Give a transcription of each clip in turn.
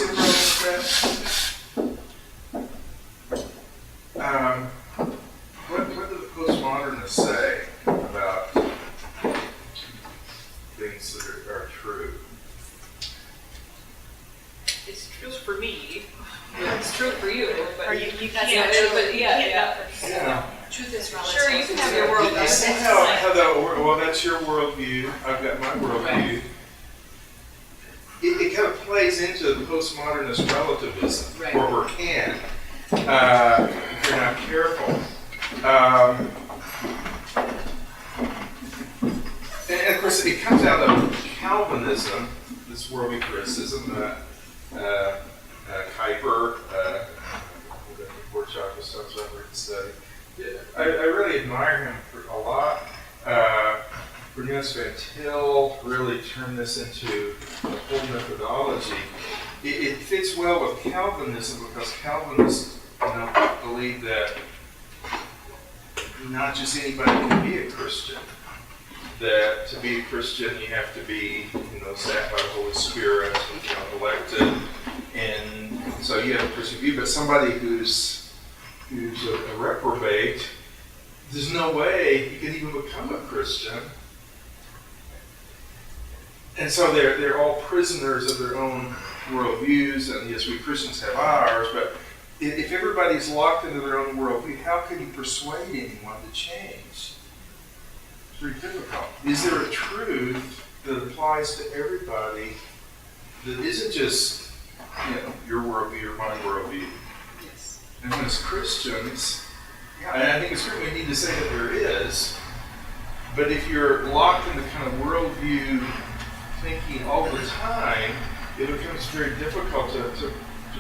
see the problem with that? What do the postmodernists say about things that are true? It's true for me. It's true for you, but Or you can't. Yeah. Truth is relative. Sure, you can have your worldview. You see how that's your worldview, I've got my worldview. Right. It kind of plays into the postmodernist relativism, Right. or can, if you're not careful. And of course, it comes out of Calvinism, this worldview criticism, Kuyper, the workshop was talks about reading study. I really admire him for a lot. Bernice Van Til really turned this into a whole methodology. It fits well with Calvinism because Calvinists, believe that not just anybody can be a Christian. That to be a Christian, you have to be, sat by the Holy Spirit, elected, and so you have a Christian view. But somebody who's a reprobate, there's no way you can even become a Christian. And so they're all prisoners of their own worldviews, and yes, we Christians have ours, but if everybody's locked into their own worldview, how can you persuade anyone to change? It's very difficult. Is there a truth that applies to everybody that isn't just, your worldview or my worldview? Yes. And as Christians, and I think it's true, we need to say that there is, but if you're locked in the kind of worldview thinking all the time, it becomes very difficult to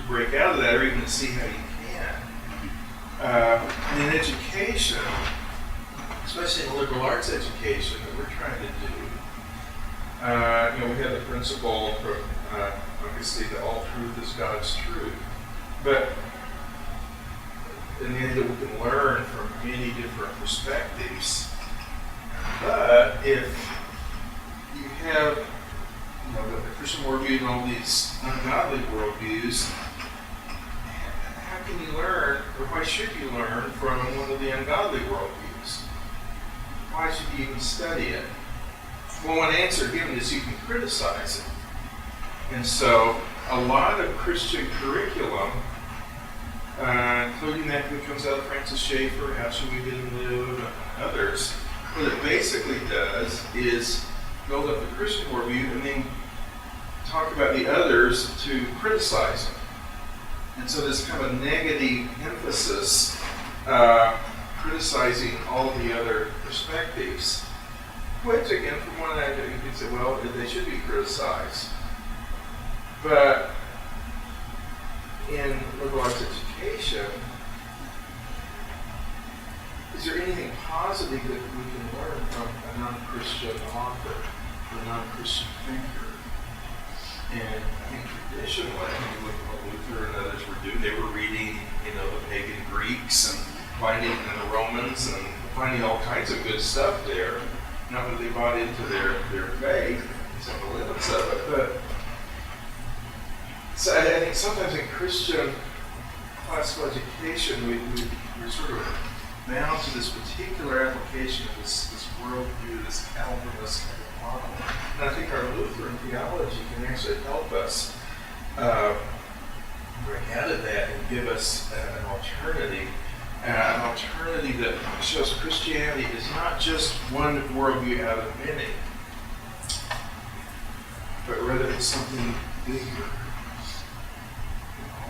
break out of that or even to see how you can. And in education, especially in liberal arts education that we're trying to do, we have the principle from Augustine that all truth is God's truth. But in the end, that we can learn from many different perspectives. But if you have the Christian worldview and all these ungodly worldviews, how can you learn, or why should you learn from one of the ungodly worldviews? Why should you even study it? Well, one answer given is you can criticize it. And so a lot of Christian curriculum, including that comes out of Francis Schaeffer, How Should We Live, and others, what it basically does is build up the Christian worldview and then talk about the others to criticize them. And so this kind of negative emphasis, criticizing all the other perspectives, which again, from one end, you could say, well, they should be criticized. But in liberal arts education, is there anything positive that we can learn from a non-Christian author, a non-Christian thinker? And I think traditionally, when you look at what Luther and others were doing, they were reading, the pagan Greeks and finding the Romans and finding all kinds of good stuff there. Not that they bought into their faith, some of the limits of it, but so I think sometimes in Christian classical education, we're sort of bound to this particular application of this worldview, this Calvinist kind of model. And I think our Lutheran theology can actually help us break out of that and give us an alternative that shows Christianity is not just one worldview out of many, but rather it's something bigger than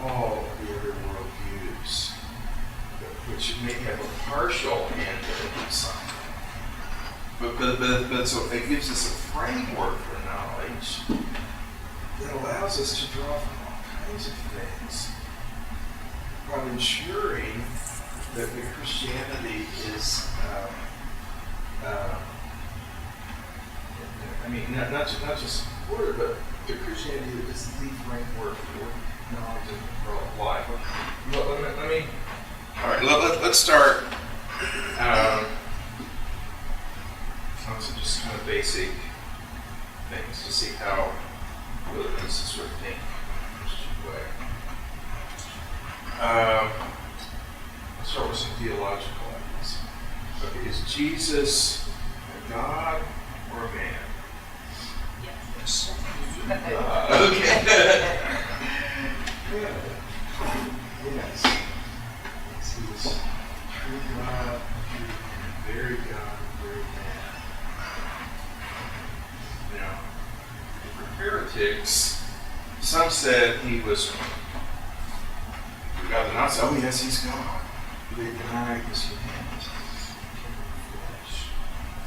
all of the other worldviews, which may have a partial hand in something. But so it gives us a framework for knowledge that allows us to draw from all kinds of things while ensuring that the Christianity is, not just supported, but the Christianity that is the framework for knowledge and for life. Let's start. Some just kind of basic things to see how this is sort of think Christian. way. Let's start with some theological ideas. Okay, is Jesus a God or a man? Yes. Okay. Good. Yes. He was true God, true man, very God, very man. Now, for heretics, some said he was God the Nazis. Oh yes, he's God. They denied his humanity.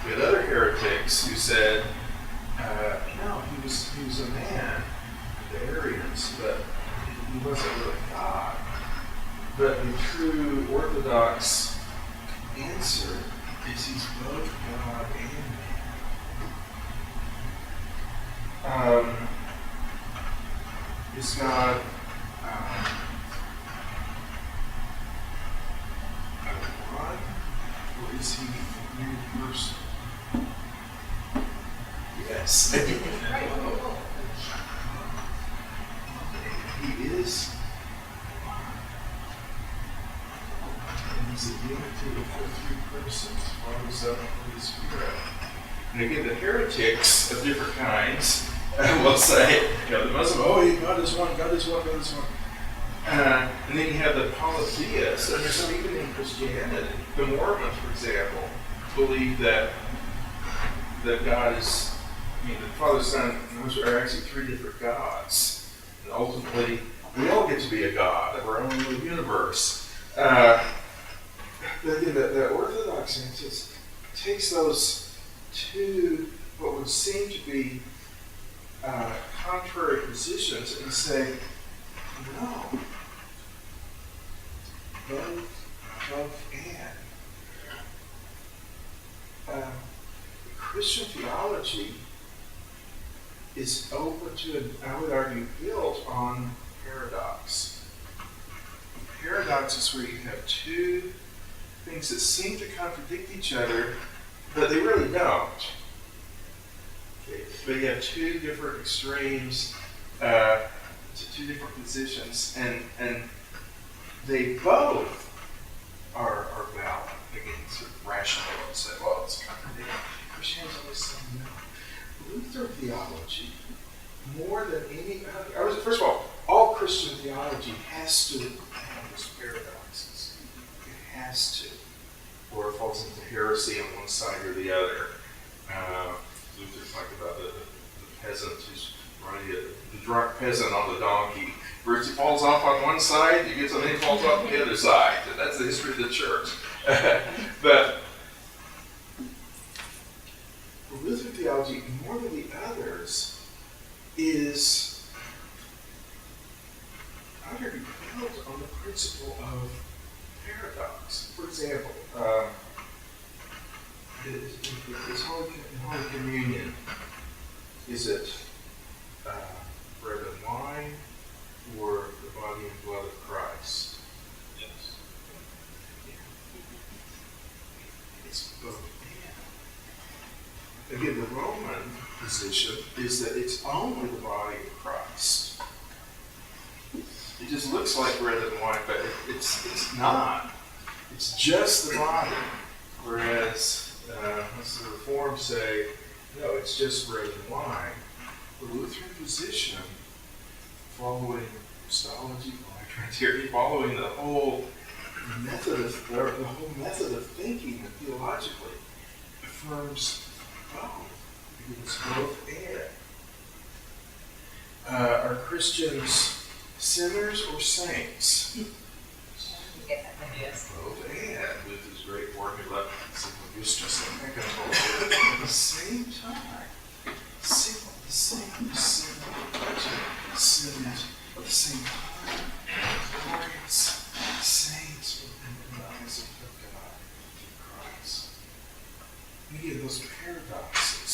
We had other heretics who said, no, he was a man, the Arians, but he wasn't really God. But the true Orthodox answer is he's both God and man. Is God a God, or is he a new person? Yes. He is. And he's a unity of the three persons, Father, Son, and Holy Spirit. And again, the heretics of different kinds will say, the Muslim, God is one, God is one, God is one. And then you have the polytheists, and there's some even in Christianity. The Mormons, for example, believe that God is, the Father, Son, and Holy Spirit are actually three different gods. And ultimately, we all get to be a god of our own little universe. But again, the Orthodox answer takes those two, what would seem to be contrary positions, and say, no, both and. Christian theology is open to, and I would argue, built on paradox. Paradox is where you have two things that seem to contradict each other, but they really don't. Okay. But you have two different extremes, two different positions, and they both are valid. Again, sort of rational and say, well, it's contradicting. Christianity always said no. Lutheran theology, more than any other, first of all Christian theology has to have those paradoxes. It has to, or it falls into heresy on one side or the other. Luther talked about the peasant who's running the drunk peasant on the donkey. First he falls off on one side, he gets on, then he falls off on the other side. And that's the history of the church. But Lutheran theology, more than the others, is utterly built on the principle of paradox. For example, is Holy Communion, is it bread and wine or the body and blood of Christ? Yes. Yeah. It's both. Again, the Roman position is that it's only the body of Christ. It just looks like bread and wine, but it's not. It's just the body. Whereas, as the Reformed say, no, it's just bread and wine. The Lutheran position, following Christology, Trinitarian, following the whole method of thinking and theologically, affirms both. It's both and. Are Christians sinners or saints? Yes. Both and. With his great formula, at the same time, the same sinners at the same time, glorious saints in the eyes of God in Christ. Again, those paradoxes.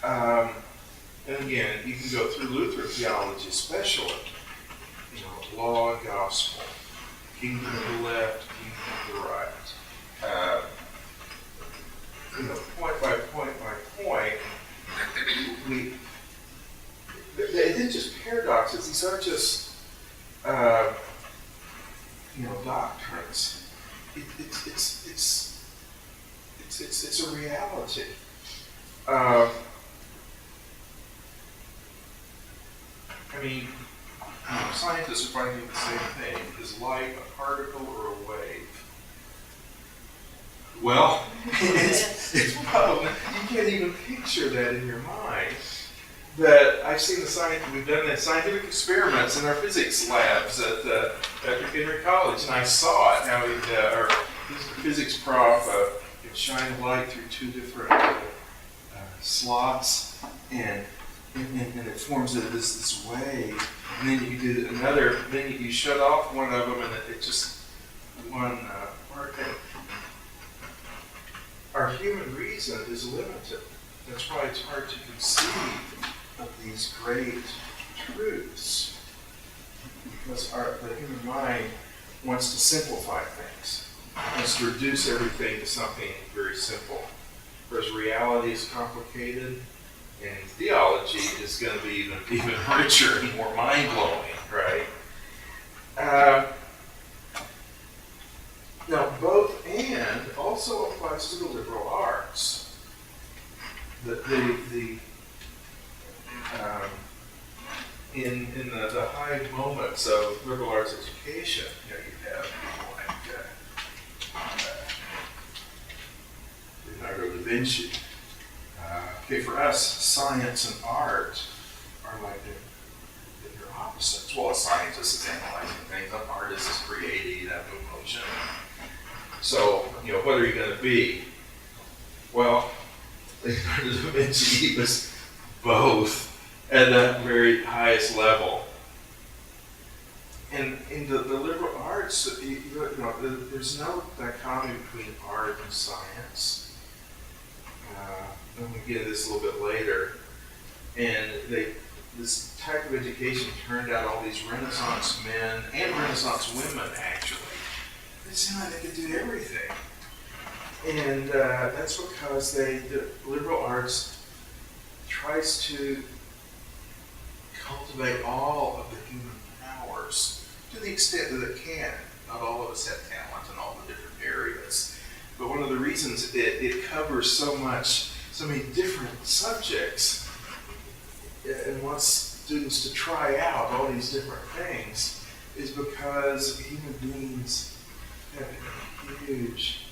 And again, you can go through Lutheran theology, especially, law and gospel, kingdom of the left, kingdom of the right. Point by point, they did just paradoxes. These aren't just doctrines. It's a reality. Scientists are finding the same thing. Is light a particle or a wave? Well, it's probably, you can't even picture that in your mind. But I've seen we've done the scientific experiments in our physics labs at Dr. Henry College, and I saw it, how our physics prof shine a light through two different slots, and it forms this wave. And then you do another, then you shut off one of them, and it just, one particle. Our human reason is limited. That's why it's hard to conceive of these great truths. Because the human mind wants to simplify things. It wants to reduce everything to something very simple. Whereas reality is complicated, and theology is going to be even richer and more mind-blowing, right? Now, both and also applies to the liberal arts. In the high moments of liberal arts education, you have people like Leonardo da Vinci. For us, science and art are like they're opposites. Well, a scientist is analyzing things, an artist is creating, that emotion. So, what are you going to be? Well, Leonardo da Vinci was both at the very highest level. And in the liberal arts, there's no dichotomy between art and science. I'm going to get into this a little bit later. And this type of education turned out all these Renaissance men and Renaissance women, actually. They seemed like they could do everything. And that's because the liberal arts tries to cultivate all of the human powers to the extent that it can. Not all of us have talent in all the different areas. But one of the reasons it covers so many different subjects and wants students to try out all these different things is because human beings have huge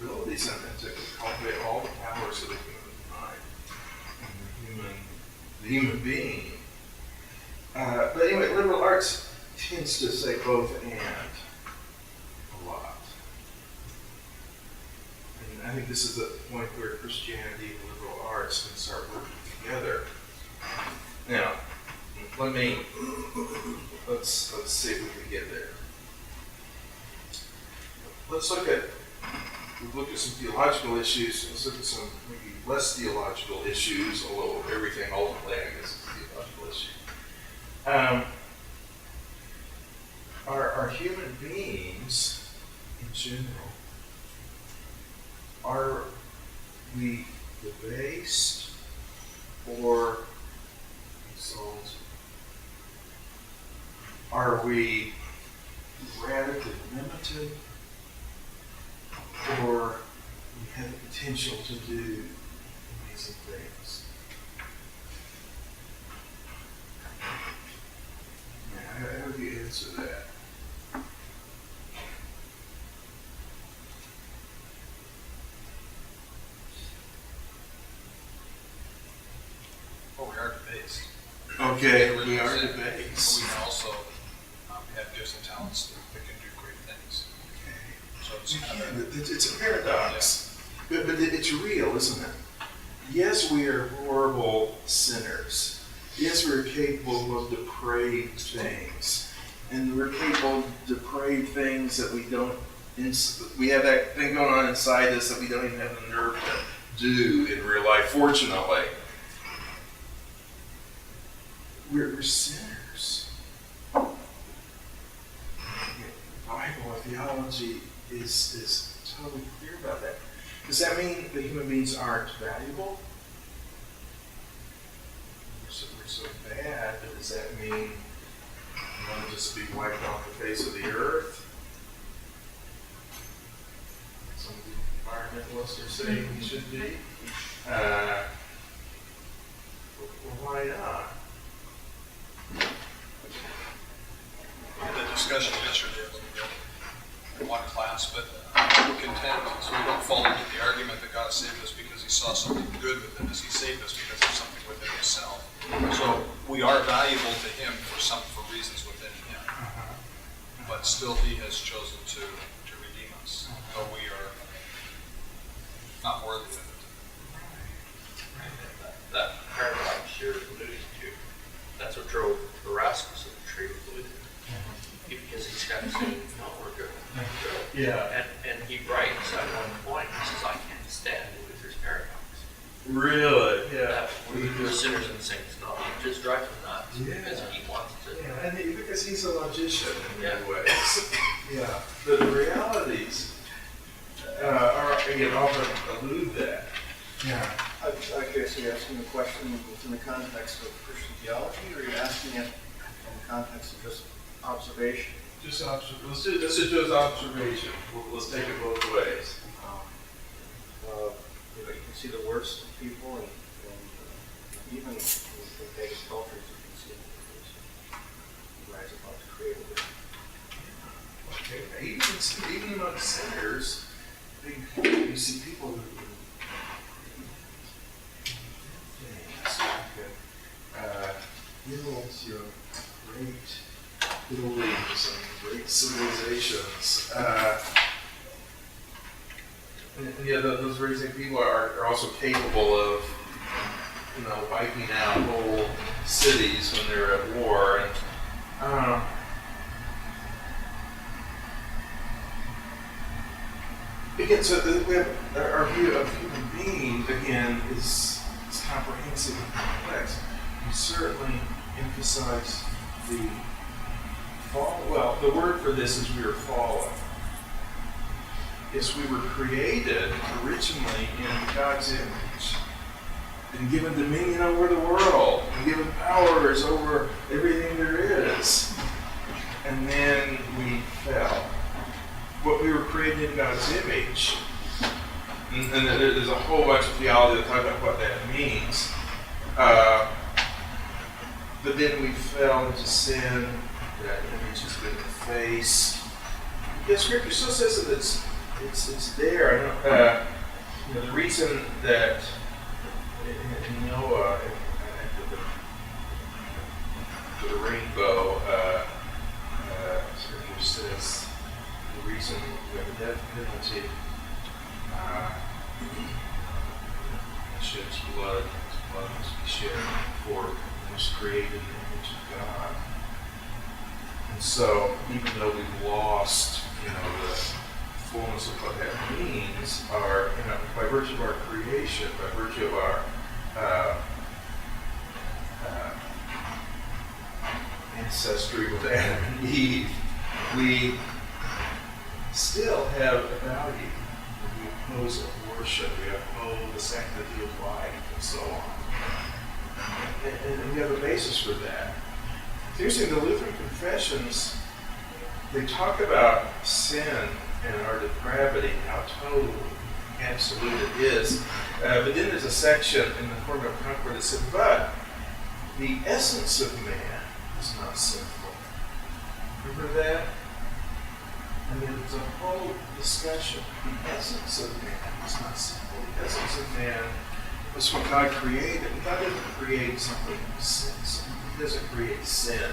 abilities and to cultivate all the powers of the human mind and the human being. But anyway, liberal arts tends to say both and a lot. And I think this is the point where Christianity and liberal arts can start working together. Now, let's see if we can get there. We've looked at some theological issues. Let's look at some maybe less theological issues, although everything ultimately, I guess, is a theological issue. Are human beings, in general, are we debased or exalted? Are we radically limited, or we have the potential to do amazing things? How would you answer that? Well, we are debased. Okay, we are debased. We can also have gifts and talents that can do great things. So It's a paradox, but it's real, isn't it? Yes, we are horrible sinners. Yes, we're capable of depraved things, and we're capable of depraved things that we don't. We have that thing going on inside us that we don't even have the nerve to do in real life. Fortunately, we're sinners. The Bible, theology is totally clear about that. Does that mean that human beings aren't valuable? We're so bad, but does that mean you want to just be wiped off the face of the earth? Some of the environmentalists are saying he should be. Well, why not? In the discussion yesterday, in one class, but we contend, so we don't fall into the argument that God saved us because he saw something good within us. He saved us because of something within himself. So we are valuable to him for reasons within him. But still he has chosen to redeem us, though we are not worthy of it. That paradox you're alluding to, that's what drove Erasmus in the tree of Luther. Because he's got to say, no, we're good. Yeah. And he writes at one point, he says, I can't stand Luther's paradox. Really? Yeah. That we're sinners and saints, no, it just drives him nuts. Yeah. Because he wants to. Yeah, and because he's a logician in many Yeah. ways. Yeah. The realities are, again, often elude that. Yeah. I guess you're asking the question within the context of Christian theology, or you're asking it in the context of just observation? Just observation. Let's do just observation. Let's take it both ways. You can see the worst in people, and even in pagan cultures, you can see the rise above the creative. Okay. Even among sinners, you see people who build great buildings and great civilizations. And yeah, those raising people are also capable of, wiping out whole cities when they're at war. And again, so we have our view of human being again is comprehensive and complex. We certainly emphasize the fall. Well, the word for this is we are fallen. Yes, we were created originally in God's image and given dominion over the world and given powers over everything there is. And then we fell. What we were created in God's image, and there's a whole bunch of theology that talk about what that means. But then we fell into sin. That image has been effaced. The Scripture still says that it's there. The reason that in Noah, the rainbow, Scripture says the reason we have a death penalty sheds blood. His blood must be shed for it was created in the image of God. And so, even though we've lost, the fullness of what that means, by virtue of our creation, by virtue of our ancestry with Adam and Eve, we still have a value. We oppose worship, we oppose the sanctity of life, and so on. And we have a basis for that. Seriously, the Lutheran confessions, they talk about sin and our depravity, how total, absolute it is. But then there's a section in the Concordia of Concordia that says, but the essence of man is not sinful. Remember that? I mean, it's a whole discussion. The essence of man is not sinful. The essence of man is what God created. God doesn't create something sinful. He doesn't create sin.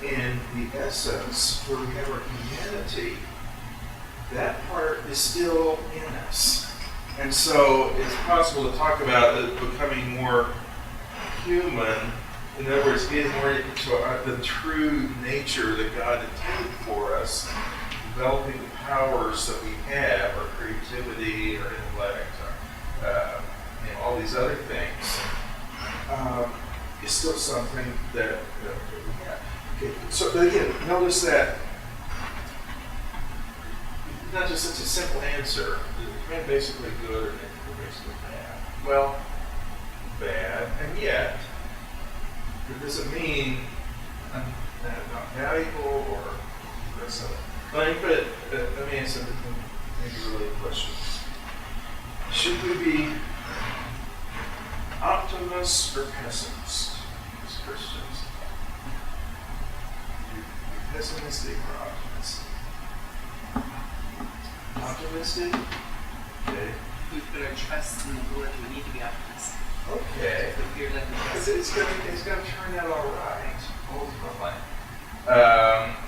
And the essence, where we have our humanity, that part is still in us. And so it's possible to talk about it becoming more human. In other words, getting more into the true nature that God intended for us, developing the powers that we have, our creativity, our intellect, all these other things, is still something that we have. Okay, so but again, notice that not just such a simple answer. Is man basically good or basically bad? Well, bad, and yet It doesn't mean I'm not valuable or something. Let me put it, let me answer maybe related questions. Should we be optimists or pessimists as Christians? Pessimistic or optimistic? Optimistic? Okay. We put our trust in the Lord, we need to be optimistic. Okay. If you're like Because it's gonna turn out all right. Ultimately.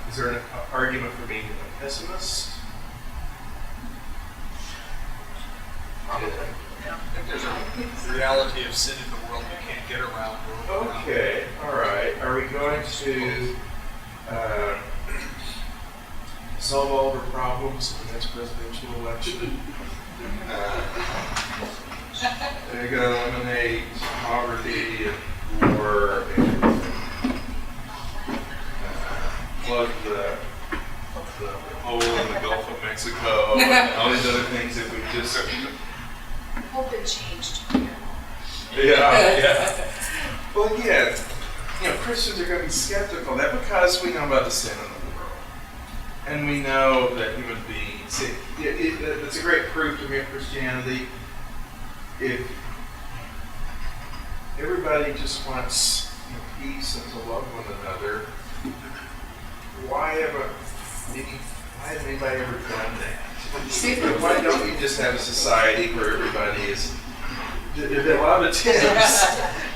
Is there an argument for being a pessimist? I think there's a reality of sin in the world we can't get around. Okay, all right. Are we going to solve all of our problems in the next presidential election? They're going to eliminate poverty and war and plug the hole in the Gulf of Mexico and all these other things that we just... Hope it changed. Yeah. Well, again, Christians are going to be skeptical of that because we know about the sin in the world. And we know that human beings, it's a great proof to me of Christianity. If everybody just wants peace and to love one another, why hasn't anybody ever done that? Why don't you just have a society where everybody is... There's a lot of attempts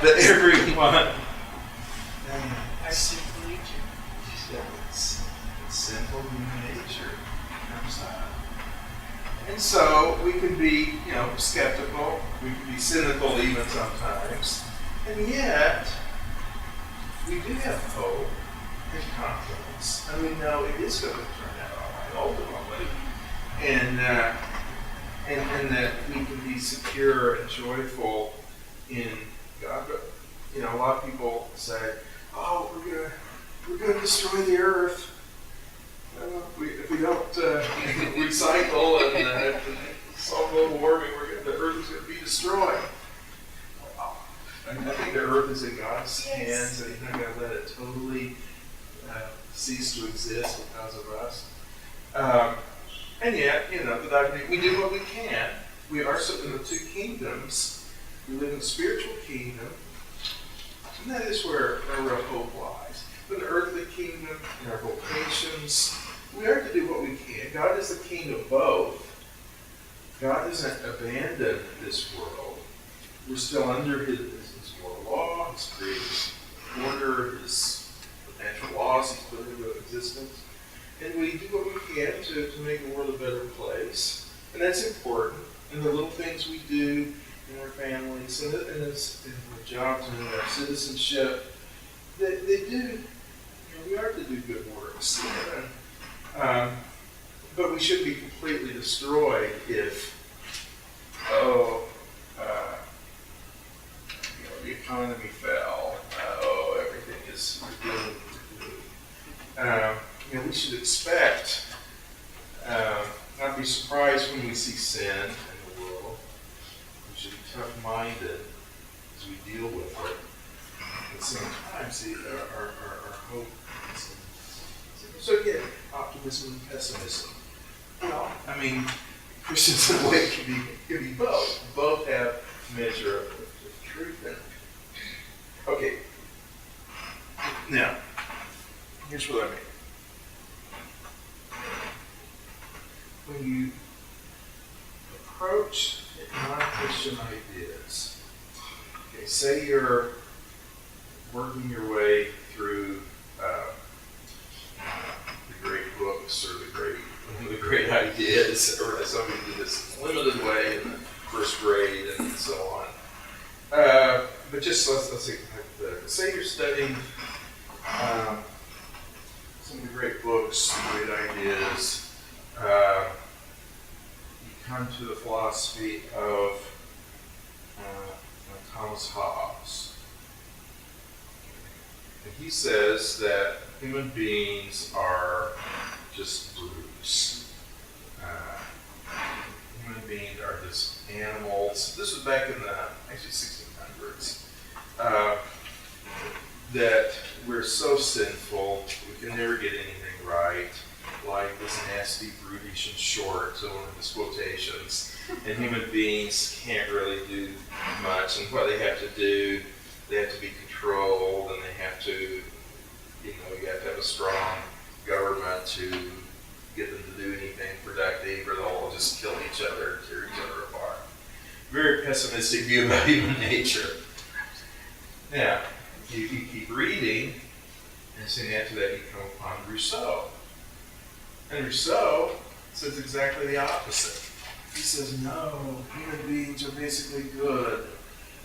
that everyone... our sinful nature. It's sinful human nature comes out. And so we can be, skeptical. We can be cynical even sometimes. And yet, we do have hope and confidence. And we know it is going to turn out all right, ultimately. And that we can be secure and joyful in God. But, a lot of people say, oh, we're going to destroy the earth. If we don't recycle and solve global warming, the earth is going to be destroyed. Wow. I think the earth is in God's hands, and He's not going to let it totally cease to exist because of us. And yet, we do what we can. We are in the two kingdoms. We live in the spiritual kingdom, and that is where our real hope lies. In the earthly kingdom, in our vocations, we are to do what we can. God is the king of both. God doesn't abandon this world. We're still under His moral law, His creative order, His natural laws He's put into existence. And we do what we can to make the world a better place. And that's important. And the little things we do in our families and in our jobs and in our citizenship, they do, we are to do good works. But we shouldn't be completely destroyed if, the economy fell. Everything is doomed. We should expect, not be surprised when we see sin in the world. We should be tough-minded as we deal with it. At the same time, see our hope. So again, optimism and pessimism. Well, Christians in a way can be both. Both have a measure of truth in it. Okay. Now, here's what I mean. When you approach non-Christian ideas, okay, say you're working your way through the great books or the great ideas, or as some people do this limited way in the first grade and so on. But just let's say you're studying some of the great books, great ideas. You come to the philosophy of Thomas Hobbes. And he says that human beings are just brutes. Human beings are just animals. This was back in the 1600s. that we're so sinful, we can never get anything right, like this nasty, brutish, and short, so one of his quotations, and human beings can't really do much, and what they have to do, they have to be controlled, and they have to, you have to have a strong government to get them to do anything productive, or they'll all just kill each other, tear each other apart. Very pessimistic view about human nature. Now, you keep reading, and soon after that you come upon Rousseau. And Rousseau says exactly the opposite. He says, no, human beings are basically good.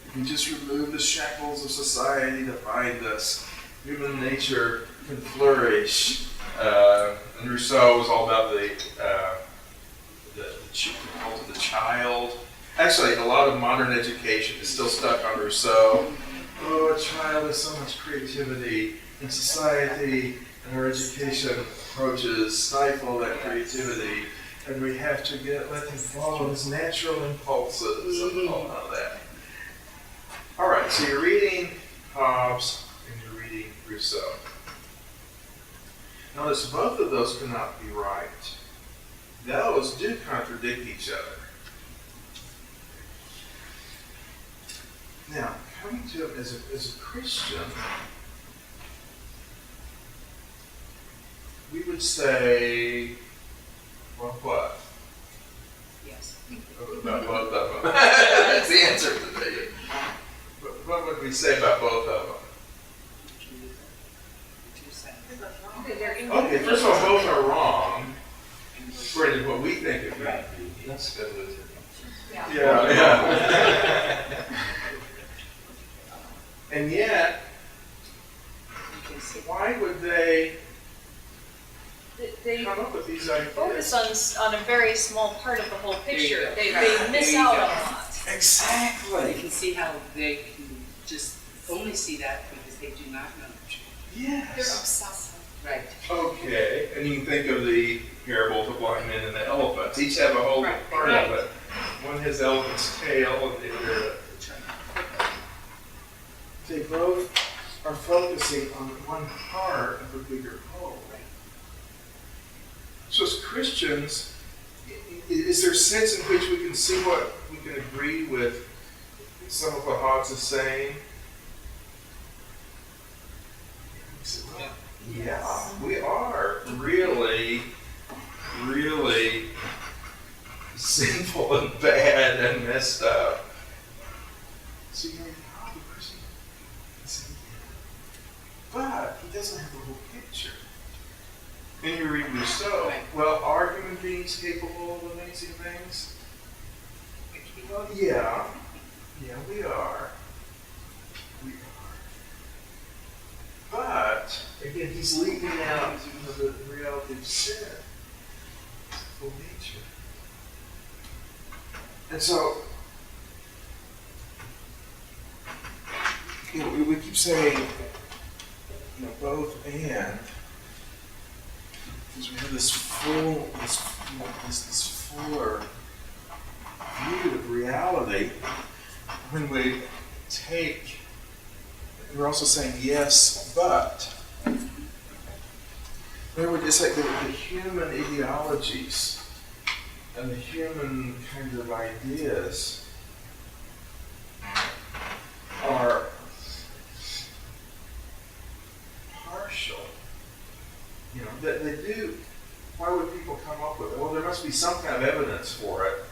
If you just remove the shackles of society that bind us, human nature can flourish. And Rousseau was all about the cult of the child. Actually, a lot of modern education is still stuck on Rousseau. Oh, a child has so much creativity in society, and our education approaches stifle that creativity, and we have to let him follow his natural impulses and all of that. All right, so you're reading Hobbes and you're reading Rousseau. Notice both of those cannot be right. Those do contradict each other. Now, coming to it as a Christian, we would say, well, what? Yes. About both of them. That's the answer to me. What would we say about both of them? Okay, first of all, both are wrong, according to what we think it might be. That's good, Lutheran. Yeah. And yet, why would they They come up with these ideas? focus on a very small part of the whole picture. go. They Right. miss There you out go. on a lot. You Exactly. can see how they can just only see that because they do not know. They're Yes. obsessive. Right. Okay, and you can think of the parable of the blind man and the elephants. Each have a whole Right. part of it. One has the elephant's tail, and the other. They both are focusing on one part of a bigger whole. So as Christians, is there a sense in which we can see what we can agree with some of what Hobbes is saying? We say, well, yeah, we are really, really sinful and bad and messed up. So you're like, oh, the person is in but he doesn't have the whole picture. Then you read Rousseau. Right. Well, are human beings capable of amazing things? Well, yeah. Yeah, we are. We are. But, again, he's leaving out the reality of sin, full nature. And so, we keep saying, both and, because we have this fuller view of reality. When we take, we're also saying yes, but. Remember, it's like the human ideologies and the human kind of ideas are partial. That they do. Why would people come up with it? Well, there must be some kind of evidence for it.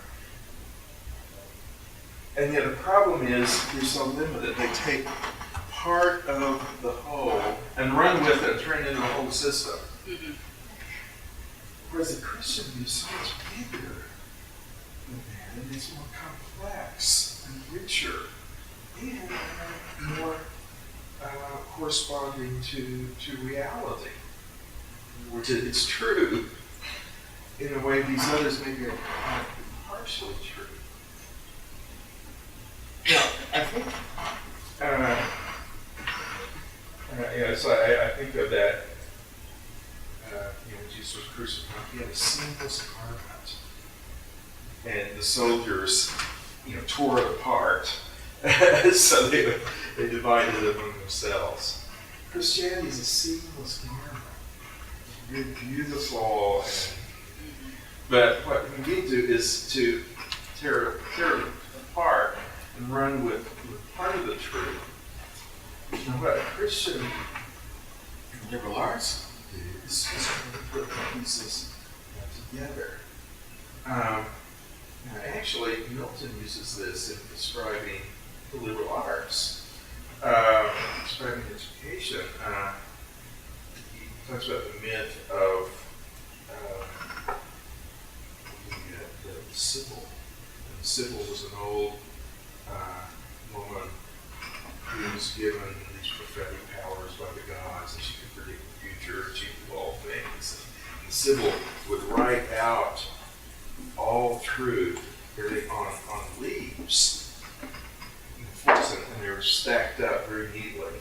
And yet the problem is you're so limited. They take part of the whole and run with it and turn it into a whole system. Mm-hmm. Whereas the Christian view is so much bigger than that. And it's more complex and richer and more corresponding to reality. Which it's true in a way these others maybe are partially true. Now, I think, so I think of that, when Jesus was crucified, he had a seamless garment. And the soldiers, tore it apart. So they divided it among themselves. Christianity is a seamless garment. It's beautiful, but what we need to do is to tear it apart and run with part of the truth. And what a Christian liberal arts do is put the pieces together. Actually, Milton uses this in describing the liberal arts, describing education. He talks about the myth of the Sibyl. And Sibyl was an old woman who was given these prophetic powers by the gods, and she could predict the future, she could do all things. And Sibyl would write out all truth on leaves, and they were stacked up very neatly.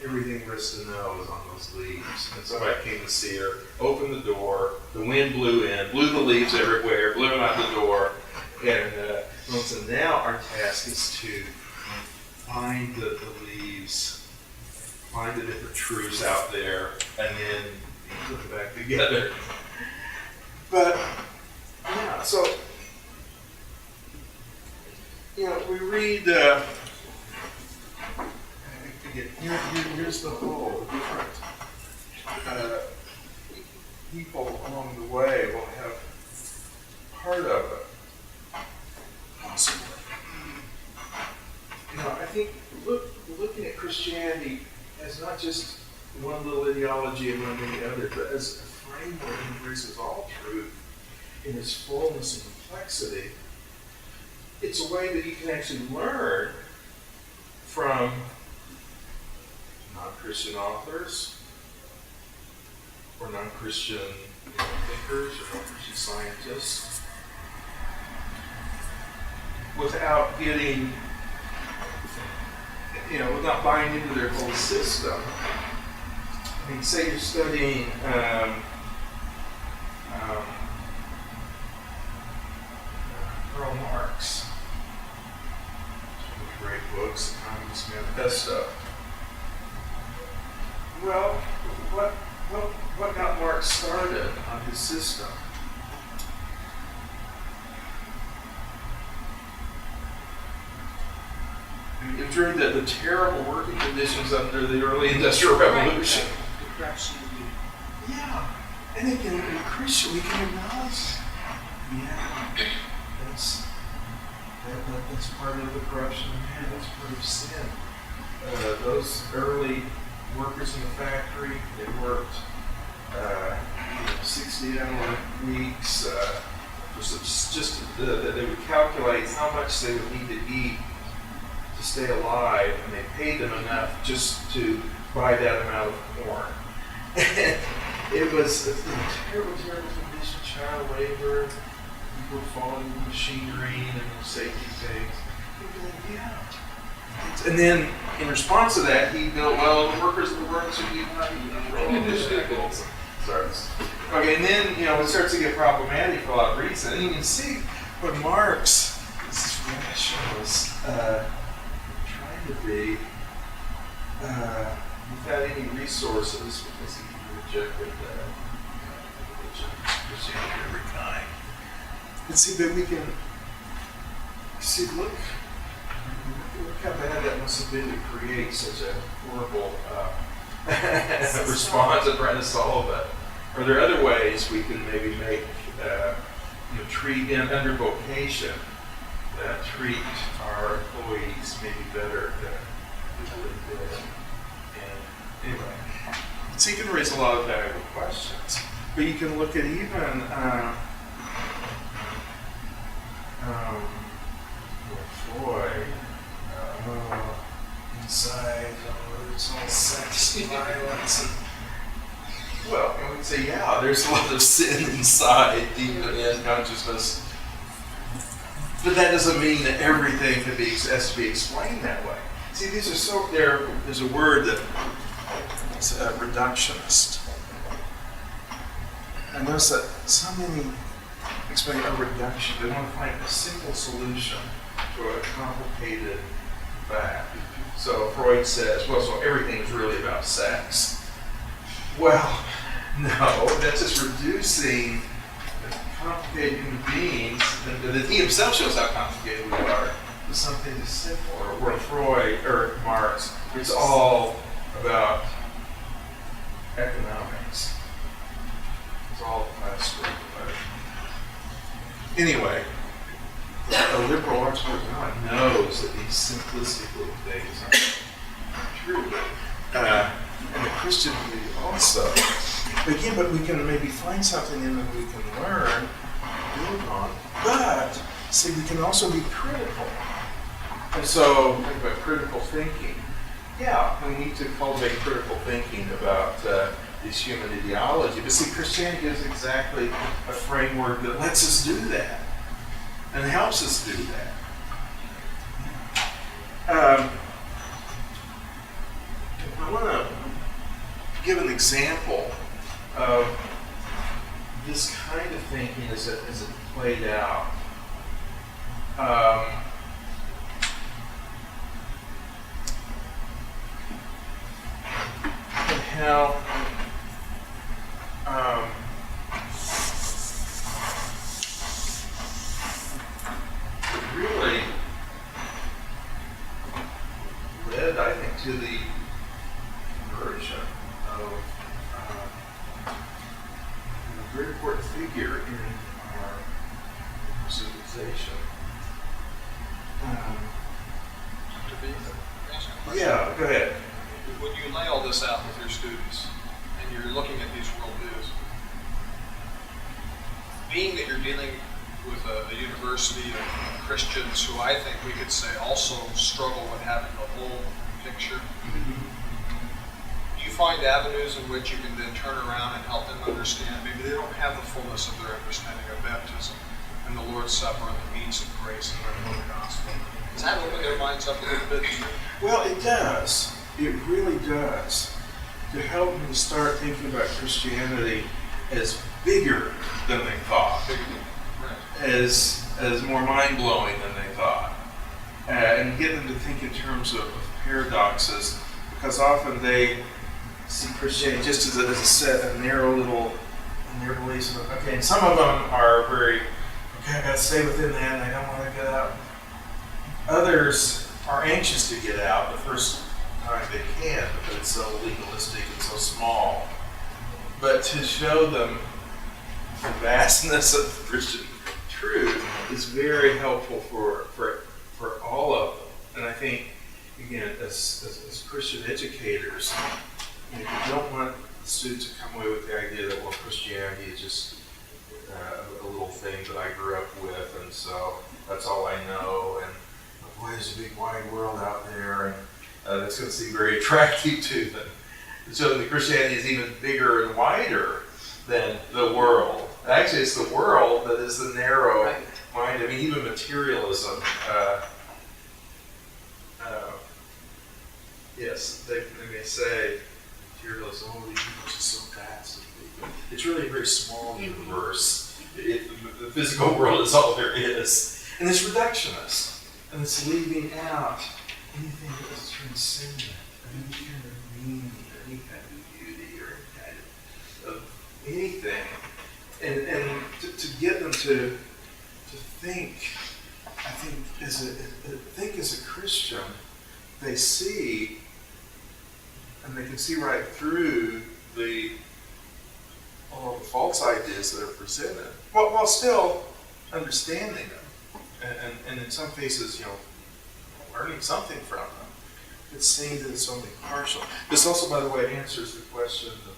Everything there is to know is on those leaves. And somebody came to see her, opened the door, the wind blew in, blew the leaves everywhere, blew them out the door. And so now our task is to find the leaves, find the different truths out there, and then put them back together. But, yeah, so, we read, here's the whole, different people along the way will have part of it, possibly. I think looking at Christianity as not just one little ideology among many others, but as a framework that embraces all truth in its fullness and complexity, it's a way that you can actually learn from non-Christian authors or non-Christian thinkers or non-Christian scientists without getting, without buying into their whole system. I mean, say you're studying Karl Marx. Great books, the Communist Manifesto. Well, what got Marx started on his system? During the terrible working conditions under the early Industrial Revolution. Yeah, and again, in Christian, we can acknowledge that. Yeah, that's part of the corruption of man. That's part of sin. Those early workers in the factory, they worked 60-hour weeks. They would calculate how much they would need to eat to stay alive, and they paid them enough just to buy that amount of corn. It was a terrible, terrible condition, child labor, people falling into machinery and those safety things. And then, in response to that, he built, the workers of the world should be Okay, and then, it starts to get problematic for a lot of reasons. And you can see what Marx, this rationalist, trying to be without any resources because he rejected Christianity of every kind. And see, but we can see, look how bad that must have been to create such a horrible response and trying to solve it. Are there other ways we can maybe make, treat under vocation, treat our employees maybe better than we did? And anyway, so you can raise a lot of valuable questions, but you can look at even Freud, inside, it's all sex, violence, and we would say, there's a lot of sin inside, deep in consciousness. But that doesn't mean that everything has to be explained that way. See, these are there's a word that is reductionist. I notice that so many expect a reduction. They want to find a simple solution to a complicated fact. So Freud says, well, so everything is really about sex. Well, no, that's just reducing complicated human beings, and that he himself shows how complicated we are, to something just simple. Or Freud, or Marx, it's all about economics. It's all class struggle. Anyway, a liberal arts person knows that these simplistic little things aren't true. And the Christian view also. Again, but we can maybe find something in them we can learn, build on. But, see, we can also be critical. And so, think about critical thinking. Yeah, we need to cultivate critical thinking about this human ideology. But see, Christianity gives exactly a framework that lets us do that and helps us do that. I want to give an example of this kind of thinking as it played out. And how it really led, I think, to the conversion of a very important figure in our civilization. Dr. Veith, can I ask you a question? Yeah, go ahead. When you lay all this out with your students, and you're looking at these worldviews, being that you're dealing with a university of Christians who I think we could say also struggle with having the whole picture, do you find avenues in which you can then turn around and help them understand maybe they don't have the fullness of their understanding of baptism and the Lord's Supper and the means of grace and the gospel? Does that open their minds up a little bit? Well, it does. It really does. To help them start thinking about Christianity as bigger than they thought, Right. as more mind-blowing than they thought, and get them to think in terms of paradoxes, because often they see Christianity just as a set, a narrow little, and their beliefs. Okay, and some of them are very, okay, I got to stay within that, and I don't want to get out. Others are anxious to get out the first time they can because it's so legalistic and so small. But to show them the vastness of Christian truth is very helpful for all of them. And I think, again, as Christian educators, you don't want students to come away with the idea that, well, Christianity is just a little thing that I grew up with, and so that's all I know, and boy, there's a big wide world out there, and that's going to seem very attractive to them. So that Christianity is even bigger and wider than the world. Actually, it's the world that is the narrow mind. I mean, even materialism. Yes, they may say materialism, oh, the universe is so vast. It's really a very small universe. The physical world is all there is. And it's reductionist. And it's leaving out anything that is transcendent, any kind of meaning, or any kind of beauty, or any kind of anything. And to get them to think, I think as a Christian, they see, and they can see right through all the false ideas that are presented, while still understanding them. And in some cases, learning something from them. It's seeing that it's only partial. This also, by the way, answers the question of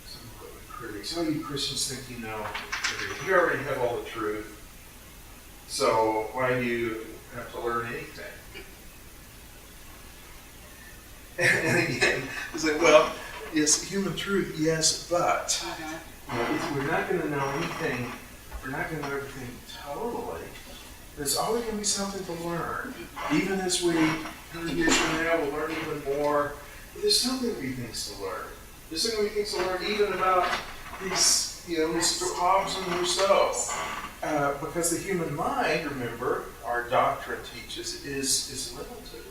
some of the critics. You Christians think you know everything. You already have all the truth. So why do you have to learn anything? And again, it's like, well, yes, human truth, yes, but if we're not going to know anything, we're not going to know everything totally. There's always going to be something to learn. Even as we, 100 years from now, we'll learn even more. But there's still going to be things to learn. There's still going to be things to learn even about these, Mr. Hobbes and Rousseau. Because the human mind, remember, our doctrine teaches, is limited.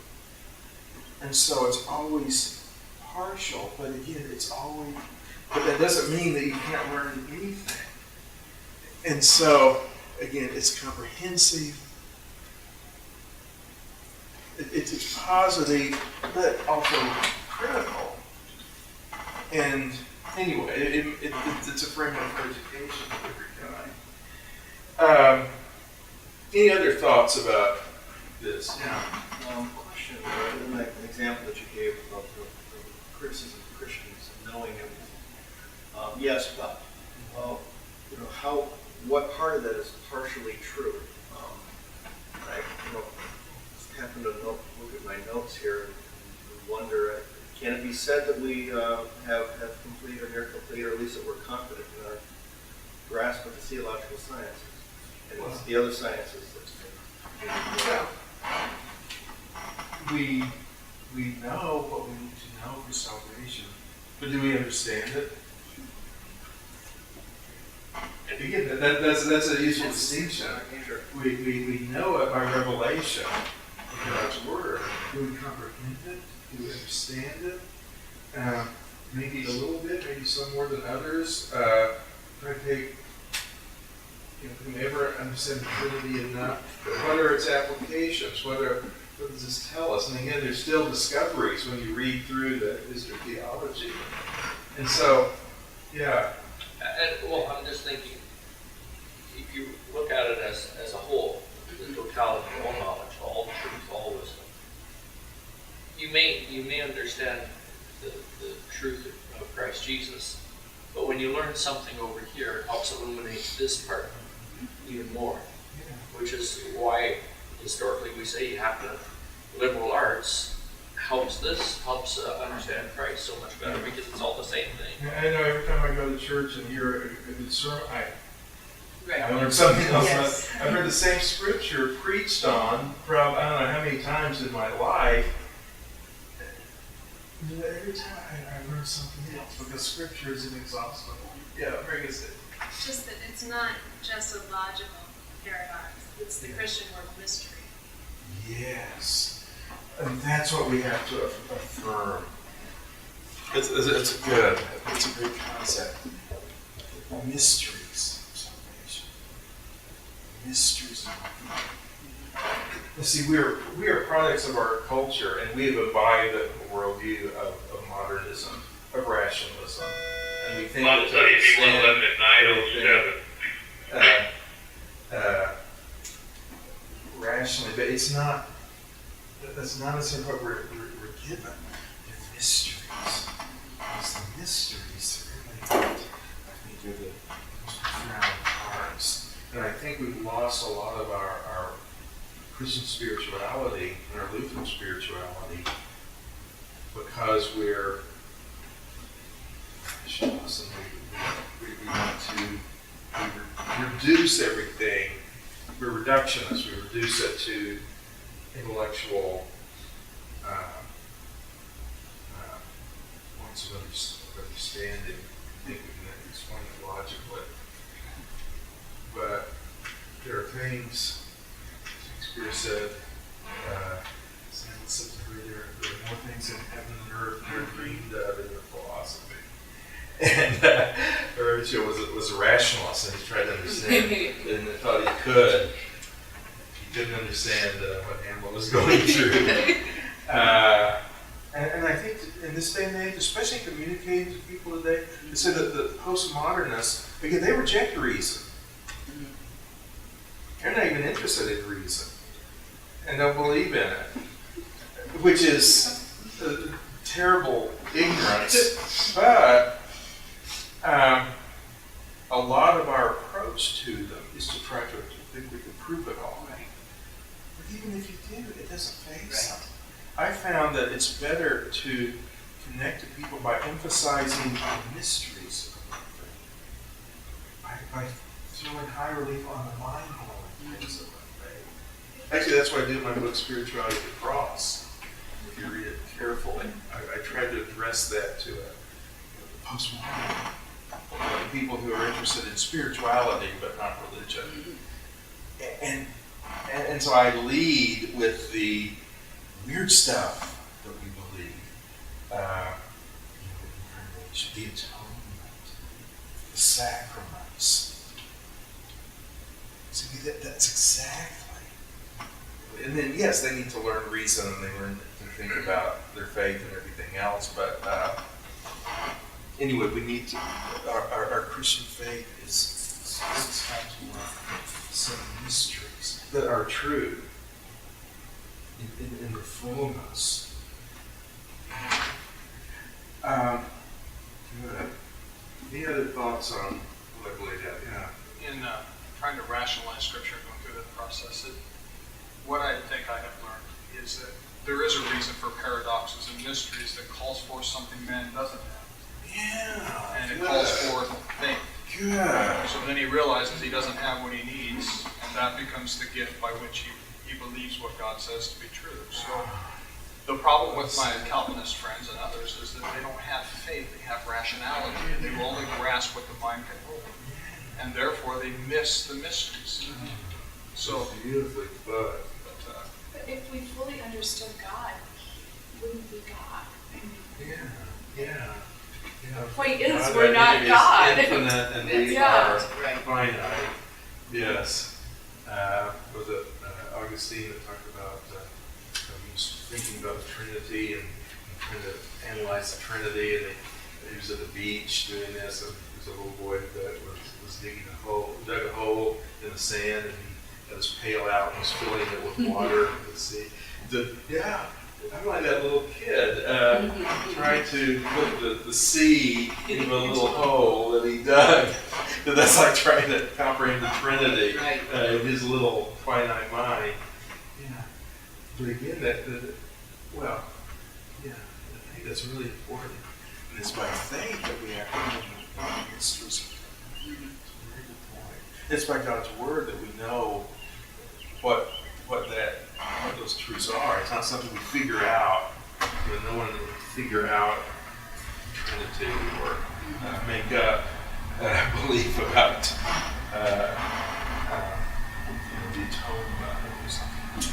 And so it's always partial, but again, but that doesn't mean that you can't learn anything. And so, again, it's comprehensive, it's positive, but also critical. And anyway, it's a framework for education of every kind. Any other thoughts about this? Yeah. Question, in that example that you gave about the criticism of Christians and knowing everything. Yes, but, what part of that is partially true? I happen to look at my notes here and wonder, can it be said that we have complete or near complete, or at least that we're confident in our grasp of the theological sciences? And it's the other sciences that's been... We know what we need to know for salvation, but do we understand it? Again, that's a useful distinction. We know it by revelation of God's Word. Do we comprehend it? Do we understand it? Maybe a little bit, maybe some more than others. Try to take, whomever understand the Trinity enough, what are its applications? What does this tell us? And again, there's still discoveries when you read through the history of theology. And so, yeah. Well, I'm just thinking, if you look at it as a whole, the totality of all knowledge, all truth, all wisdom, you may understand the truth of Christ Jesus, but when you learn something over here, it helps illuminate this part even more, which is why historically we say you have to, liberal arts helps understand Christ so much better because it's all the same thing. I know every time I go to church and hear a good sermon, I learn something else. Yes. I've heard the same scripture preached on, probably, I don't know how many times in my life. And every time I learn something else because scripture is inexhaustible. Yeah, very good. It's just that it's not just a logical paradox. It's the Christian word mystery. Yes. And that's what we have to affirm. It's good. It's a great concept. The mysteries of salvation. Mysteries of salvation. You see, we are products of our culture, and we have imbibed a worldview of modernism, of rationalism, and we think I'll tell you, if you want to live at night, I'll rationally, but it's not. That's not necessarily what we're given. They're mysteries. It's the mysteries that really, I think, are the most profound parts. And I think we've lost a lot of our Christian spirituality and our Lutheran spirituality because we're rationalists and we want to reduce everything. We're reductionists. We reduce it to intellectual points of understanding. I think we can explain it logically. But there are things, Shakespeare said, there are more things in heaven and earth than are dreamed of in your philosophy. And Horatio was a rationalist, and he tried to understand and thought he could. Didn't understand what Hamlet was going through. And I think in this day and age, especially communicating to people today, they say that the postmodernists, again, they reject reason. They're not even interested in reason. And don't believe in it. Which is terrible ignorance. But a lot of our approach to them is to try to think we can prove it all. But even if you do, it doesn't phase them. I found that it's better to connect to people by emphasizing the mysteries of our faith, by throwing high relief on the mind-blowing things of our faith. Actually, that's why I did my book, Spirituality at the Cross. If you read it carefully, I tried to address that to a postmodern people who are interested in spirituality but not religion. And so I lead with the weird stuff that we believe. The atonement, the sacraments. See, that's exactly. And then, yes, they need to learn reason and they learn to think about their faith and everything else. But anyway, we need to, our Christian faith is have to learn some mysteries that are true in the fullness. Good. Any other thoughts on what I've laid out? Yeah. In trying to rationalize Scripture and going through that process, what I think I have learned is that there is a reason for paradoxes and mysteries that calls for something man doesn't have. Yeah. And it good. calls for faith. Good. So then he realizes he doesn't have what he needs, and that becomes the gift by which he believes what God says to be true. So the problem with my Calvinist friends and others is that they don't have faith, they have rationality, and they will only grasp what the mind can hold. And therefore they miss the mysteries. So beautifully put. But if we fully understood God, he wouldn't be God. Yeah. The point is, God, we're not is God. Infinite and we Yeah. are Right. finite. Yes. Was it Augustine that talked about he was thinking about the Trinity and trying to analyze the Trinity, and he was at the beach doing this, and there was a little boy that was digging dug a hole in the sand, and he had his pail out and was filling it with water. Let's see. I'm like that little kid trying to put the seed into a little hole that he dug. That's like trying to comprehend the Trinity in his little finite mind. Yeah. But again, I think that's really important. And it's by faith that we apprehend the mysteries. It's by God's word that we know what those truths are. It's not something we figure out. No one will figure out Trinity or make up belief about the atonement or something.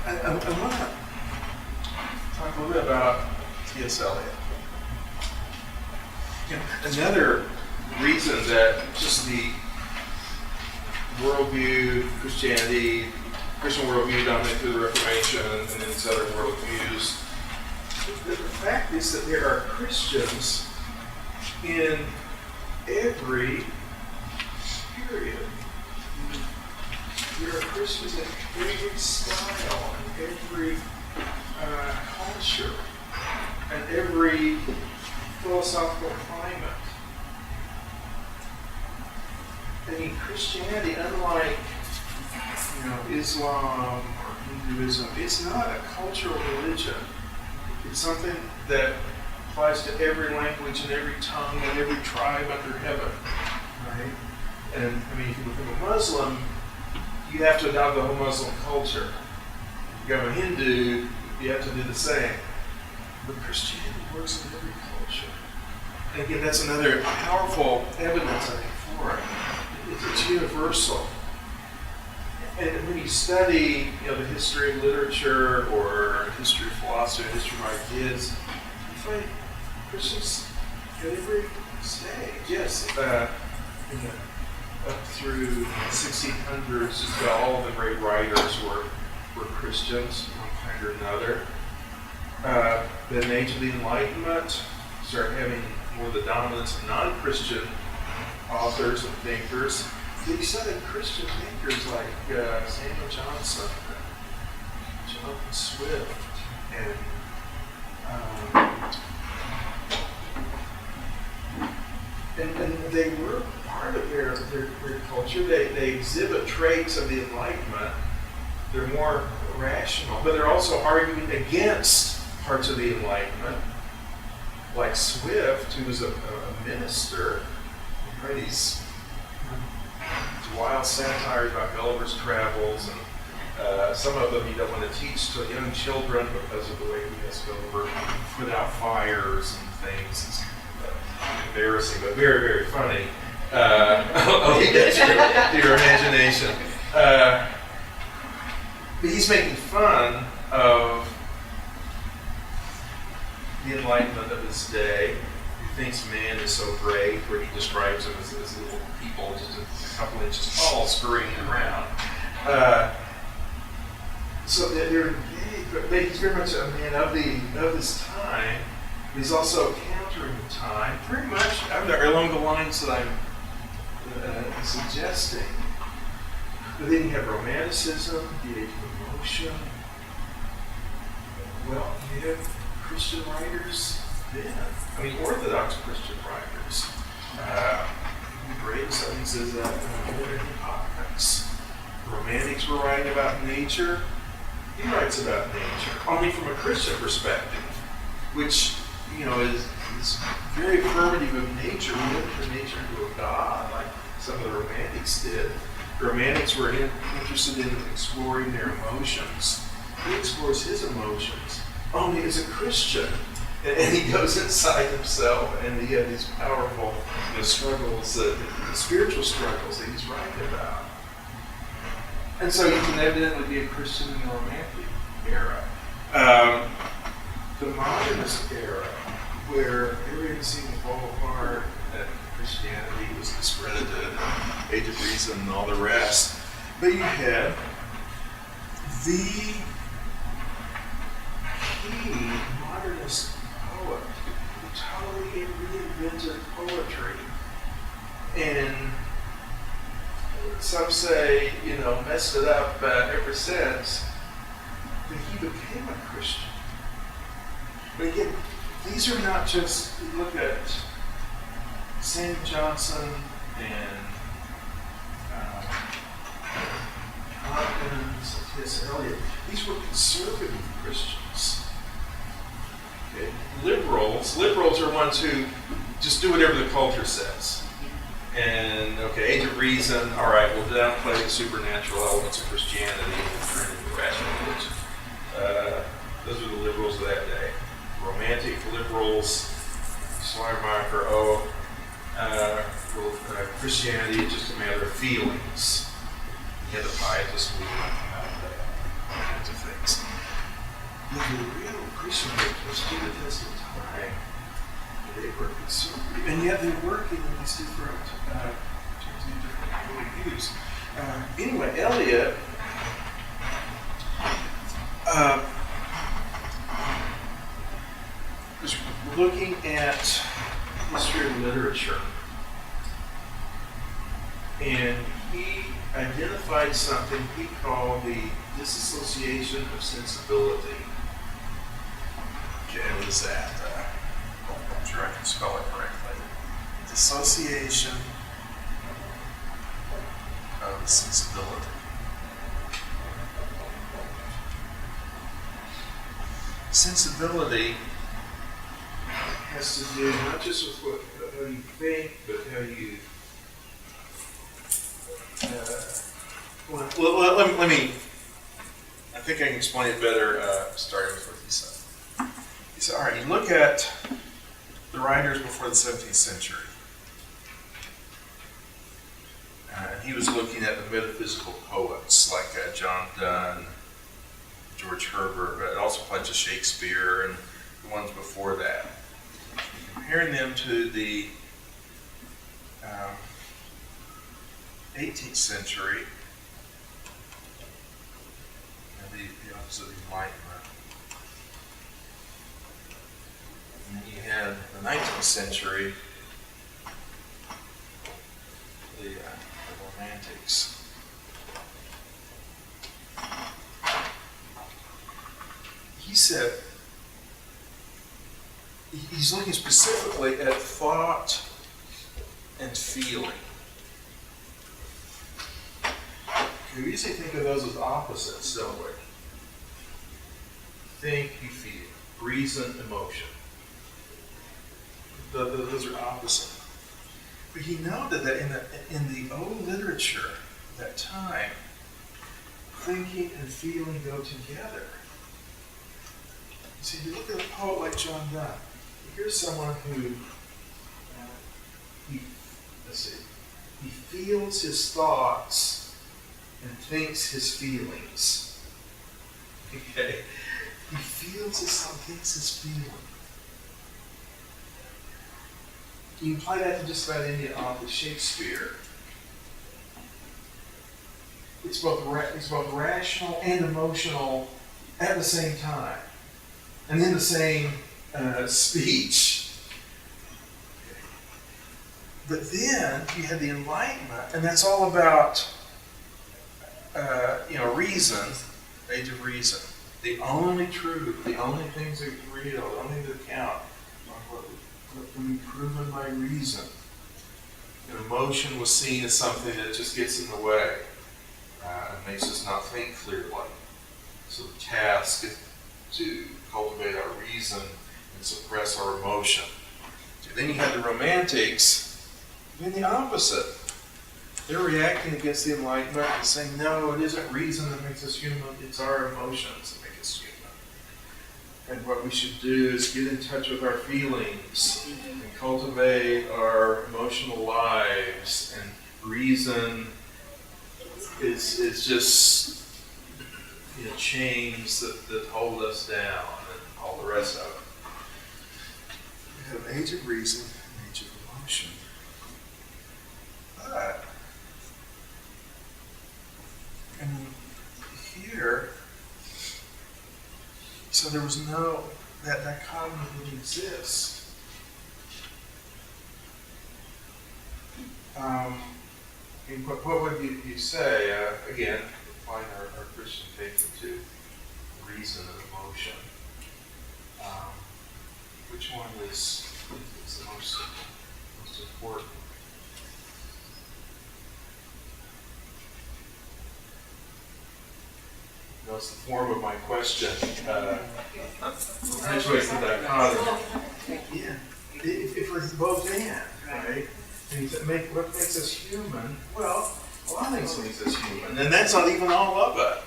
I want to talk a little bit about CCLE. Another reason that just the worldview, Christian worldview dominated through the Reformation and then these other worldviews, the fact is that there are Christians in every period. There are Christians in every style, in every culture, and every philosophical climate. I mean, Christianity, unlike Islam or Hinduism, it's not a cultural religion. It's something that applies to every language and every tongue and every tribe under heaven, right? And I mean, if you become a Muslim, you have to adopt the whole Muslim culture. If you become a Hindu, you have to do the same. But Christianity works in every culture. And again, that's another powerful evidence, I think, for it. It's universal. And when you study, the history of literature or history of philosophy, history of ideas, you find Christians at every stage. Yes, up through the 1600s, just about all of the great writers were Christians, one kind or another. Then the Age of the Enlightenment started having more of the dominance of non-Christian authors and thinkers. Then you study Christian thinkers like Samuel Johnson, Jonathan Swift, and they were part of their culture. They exhibit traits of the Enlightenment. They're more rational, but they're also arguing against parts of the Enlightenment, like Swift, who was a minister. Right, he's wild satire about Gulliver's Travels and Some of them you don't want to teach to young children because of the way we just go over without fires and things. It's embarrassing, but very, very funny. I'll leave that to your imagination. But he's making fun of the enlightenment of his day. He thinks man is so great, where he describes them as little people, just a couple inches tall, scurrying around. So he's very much a man of his time. He's also countering the time, very much along the lines that I'm suggesting. But then you have romanticism, the age of emotion. Well, you have Christian writers then. I mean, Orthodox Christian writers. Great studies as apocalypse. The Romantics were writing about nature. He writes about nature, only from a Christian perspective, which, is very affirmative of nature. We look at nature into a God, like some of the Romantics did. The Romantics were interested in exploring their emotions. He explores his emotions only as a Christian. And he goes inside himself, and he had these powerful struggles, the spiritual struggles that he's writing about. And so you can evidently be a Christian in the Romantic era. The Modernist era, where everything seemed to fall apart, that Christianity was discredited, Age of Reason, and all the rest. But you had the key modernist poet who totally reinvented poetry. And some say, messed it up ever since. But he became a Christian. But again, these are not just, look at Sam Johnson and Hopkins, T.S. Eliot. These were conservative Christians. Okay? Liberals are ones who just do whatever the culture says. And, Age of Reason, all right, we'll downplay the supernatural elements of Christianity and turn it into rational religion. Those are the liberals of that day. Romantic liberals, Schleiermacher, Christianity is just a matter of feelings. You have the pietists movement out of that, all kinds of things. But the real Christian was stood the test of time. They were conservative, and yet they're working in these different views. Anyway, Eliot was looking at history of literature, and he identified something he called the disassociation of sensibility. Okay, what is that? I'm sure I can spell it correctly. Dissociation of sensibility. Sensibility has to do not just with how you think, but how you. Let me. I think I can explain it better starting with what he said. He said, all right, you look at the writers before the 17th century. He was looking at the metaphysical poets like John Donne, George Herbert, but it also applied to Shakespeare and the ones before that. Comparing them to the 18th century, and the opposite of the Enlightenment. And then you had the 19th century, the Romantics. He said, he's looking specifically at thought and feeling. We usually think of those as opposites, don't we? Think, you feel. Reason, emotion. Those are opposite. But he noted that in the old literature of that time, thinking and feeling go together. See, you look at a poet like John Donne. Here's someone who, he feels his thoughts and thinks his feelings. Okay? He feels his thoughts, thinks his feelings. You can apply that to just about any author. Shakespeare. It's both rational and emotional at the same time, and in the same speech. But then you had the Enlightenment, and that's all about reason, age of reason. The only truth, the only things that are real, the only things that count are what can be proven by reason. And emotion was seen as something that just gets in the way. And makes us not think clearly. So the task is to cultivate our reason and suppress our emotion. And then you have the Romantics doing the opposite. They're reacting against the Enlightenment and saying, no, it isn't reason that makes us human, it's our emotions that make us human. And what we should do is get in touch with our feelings and cultivate our emotional lives, and reason is just chains that hold us down, and all the rest of it. We have age of reason and age of emotion. But here, so there was no, that dichotomy didn't exist. And what would you say, again, applying our Christian faith to reason and emotion? Which one is the most important? That's the form of my question. Perpetuates the dichotomy. Yeah, if we're both in, right? And what makes us human? Well, a lot of things makes us human, and that's not even all of it.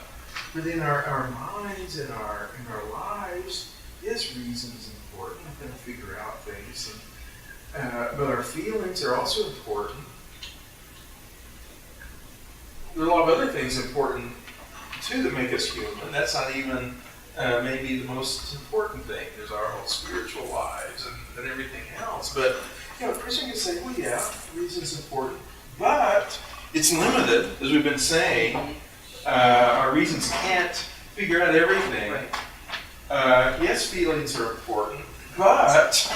Within our minds and our lives, yes, reason is important. We're going to figure out things, but our feelings are also important. There are a lot of other things important too that make us human. That's not even maybe the most important thing. There's our whole spiritual lives and everything else, but. A Christian can say, well, yeah, reason's important, but it's limited, as we've been saying. Our reasons can't figure out everything. Yes, feelings are important, but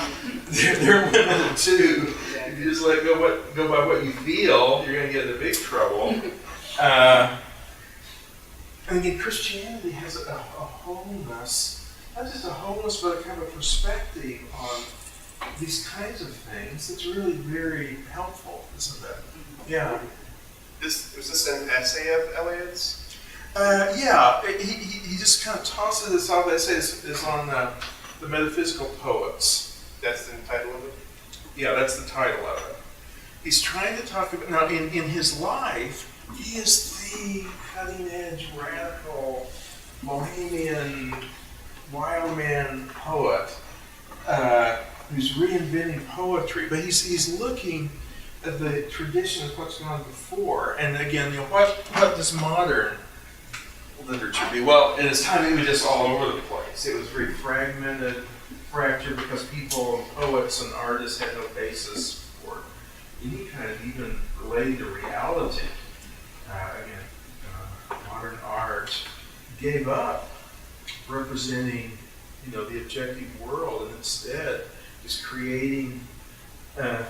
they're limited too. If you just go by what you feel, you're going to get into big trouble. And again, Christianity has a wholeness, not just a wholeness, but a kind of a perspective on these kinds of things. It's really very helpful, isn't it? Yeah. Was this an essay of Eliot's? Yeah. He just kind of tosses this off. The essay is on the metaphysical poets. That's the title of it? Yeah, that's the title of it. He's trying to talk about, now in his life, he is the cutting-edge, radical, bohemian, wild man poet. Who's reinventing poetry, but he's looking at the tradition of what's gone before. And again, what does modern literature be? Well, in his time, it was just all over the place. It was very fragmented, fractured, because people, and poets and artists had no basis for any kind of even relating to reality. Modern art gave up representing, the objective world, and instead just creating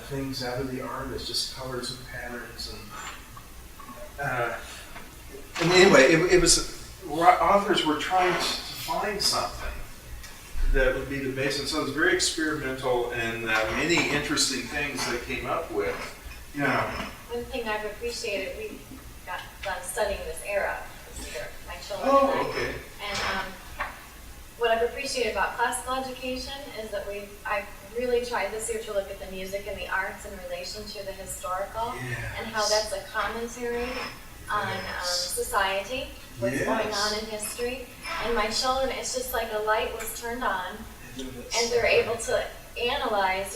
things out of the artist, just colors and patterns, and anyway, it was authors were trying to find something that would be the basis. So it was very experimental, and many interesting things they came up with. One thing I've appreciated, we got done studying this era this year, my children Oh, and I. okay. And what I've appreciated about classical education is that I really tried this year to look at the music and the arts in relation to the historical, and how that's a commentary on society. what's going Yes. on in history. And my children, it's just like a light was turned on, And and they're able to analyze,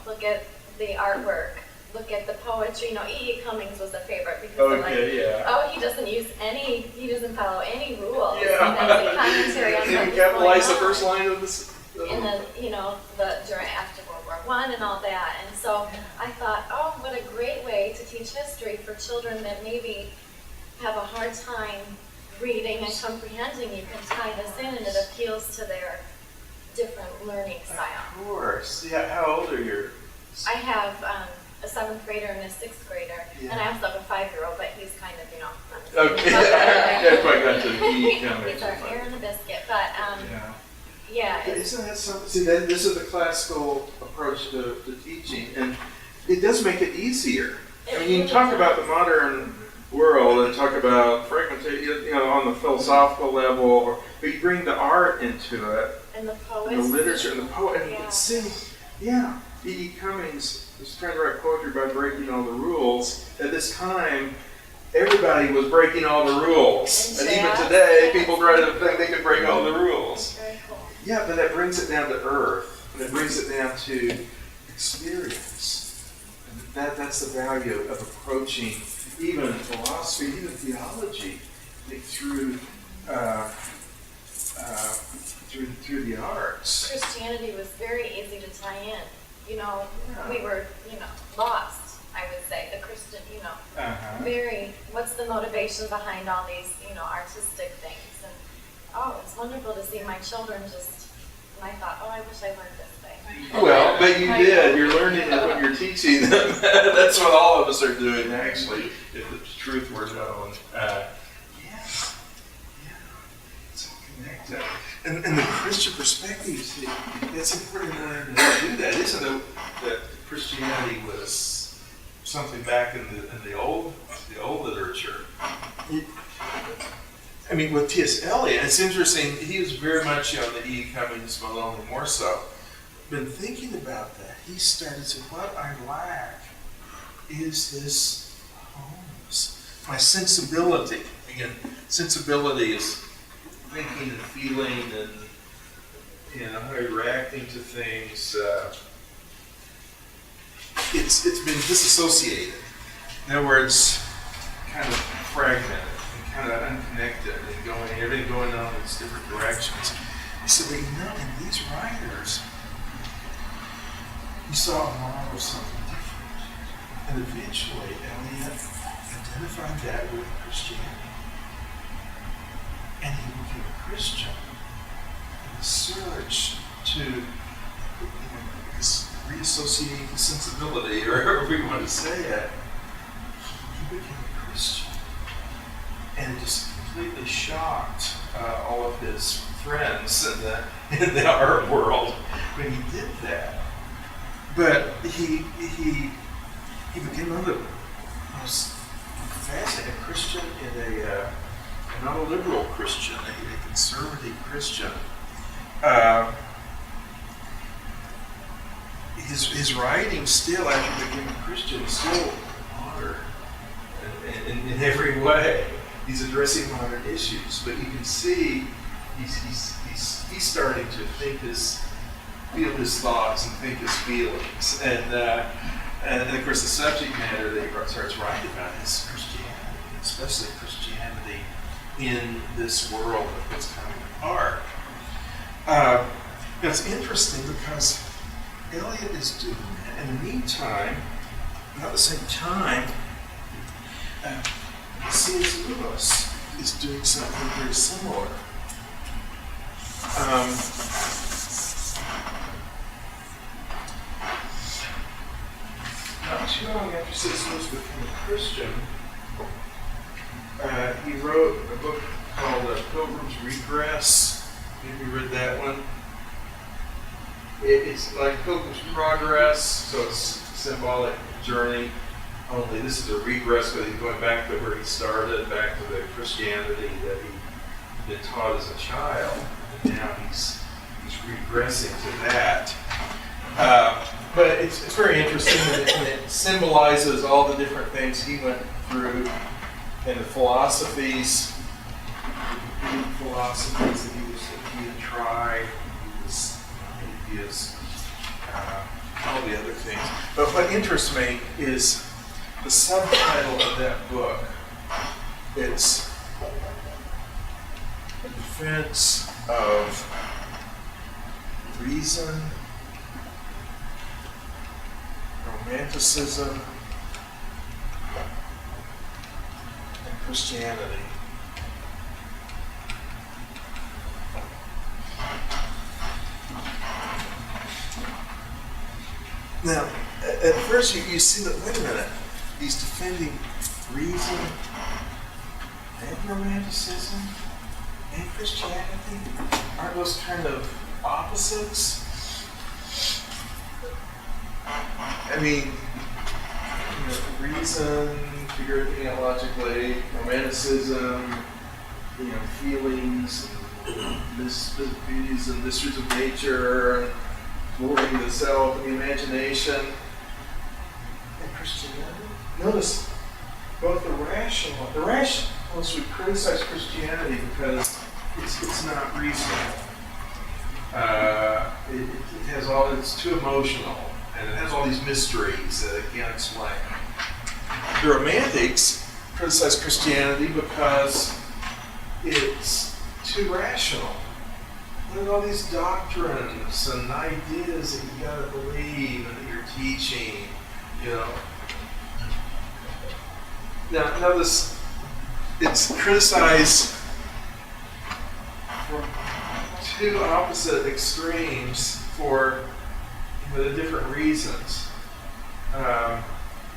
look at the artwork, look at the poetry. E.E. Cummings was a favorite because they're like, yeah. he doesn't follow any rules. Yeah. And that's a commentary on Didn't what's capitalize the going on. first line of this. And then, during after World War I and all that. And so I thought, oh, what a great way to teach history for children that maybe have a hard time reading and comprehending. You can tie this in and it appeals to their different learning style. Of course. Yeah. How old are your? I have a 7th grader and a 6th grader, and I also have a 5-year-old, but he's kind of, Okay. Yeah, quite got to E.E. he's Cummings. our air and a biscuit. But yeah, Isn't that something? See, this is the classical approach to teaching, and it does make it easier. I mean, you can talk about the modern world and talk about fragmentation, on the philosophical level, but you bring the art into it, and the and poets. the literature, and the poet, and Yeah. E.E. Cummings was trying to write poetry by breaking all the rules. At this time, everybody was breaking all the rules, and even jazz, today, yeah. people try to think they can break all the rules. Very cool. Yeah, but that brings it down to earth, and it brings it down to experience. And that's the value of approaching even philosophy, even theology, through through the arts. Christianity was very easy to tie in. We were, lost, I would say. The Christian, what's the motivation behind all these, artistic things? And it's wonderful to see my children and I thought, I wish I learned this way. Well, but you did. You're learning it when you're teaching them. That's what all of us are doing, actually, if the truth were known. It's all connected. And the Christian perspective, see, it's important to learn to do that. Isn't it that Christianity was something back in the old literature? I mean, with T.S. Eliot, it's interesting. He was very much on the E.E. Cummings, but only more so. Been thinking about that. He started to say, what I lack is this homes. My sensibility. Again, sensibility is thinking and feeling and how you're reacting to things. It's been disassociated. In other words, kind of fragmented and kind of unconnected and everything going on in these different directions. So in these writers, you saw a model of something different. And eventually, Eliot identified that with Christianity. And he became a Christian in the search to reassociate the sensibility, or however we want to say it. He became a Christian. And it just completely shocked all of his friends in the art world when he did that. But he became another most fascinating Christian and not a liberal Christian, a conservative Christian. His writing still, after becoming a Christian, is still modern in every way. He's addressing modern issues, but you can see he's starting to feel his thoughts and think his feelings, and of course the subject matter that he starts writing about is Christianity, especially Christianity in this world of what's coming apart. It's interesting because Eliot is doing that. In the meantime, about the same time, C.S. Lewis is doing something very similar. Not too long after C.S. Lewis became a Christian, he wrote a book called Pilgrim's Regress. Have you read that one? It's like Pilgrim's Progress, so it's symbolic journey. Only this is a regress, because he's going back to where he started, back to the Christianity that he'd been taught as a child, and now he's regressing to that. But it's very interesting, and it symbolizes all the different things he went through and the philosophies philosophies that he had tried, his atheist, all the other things. But what interests me is the subtitle of that book. It's a defense of reason, romanticism, and Christianity. Now, at first you see that, wait a minute, he's defending reason and romanticism and Christianity? Aren't those kind of opposites? I mean, reason, figure everything out logically, romanticism, feelings, beauties and mysteries of nature, glorying the self and the imagination, and Christianity. Notice both the rationalists would criticize Christianity because it's not reasonable. It has it's too emotional, and it has all these mysteries that it can't explain. The Romantics criticize Christianity because it's too rational. Look at all these doctrines and ideas that you gotta believe and that you're teaching, Now, notice it's criticized from two opposite extremes for the different reasons.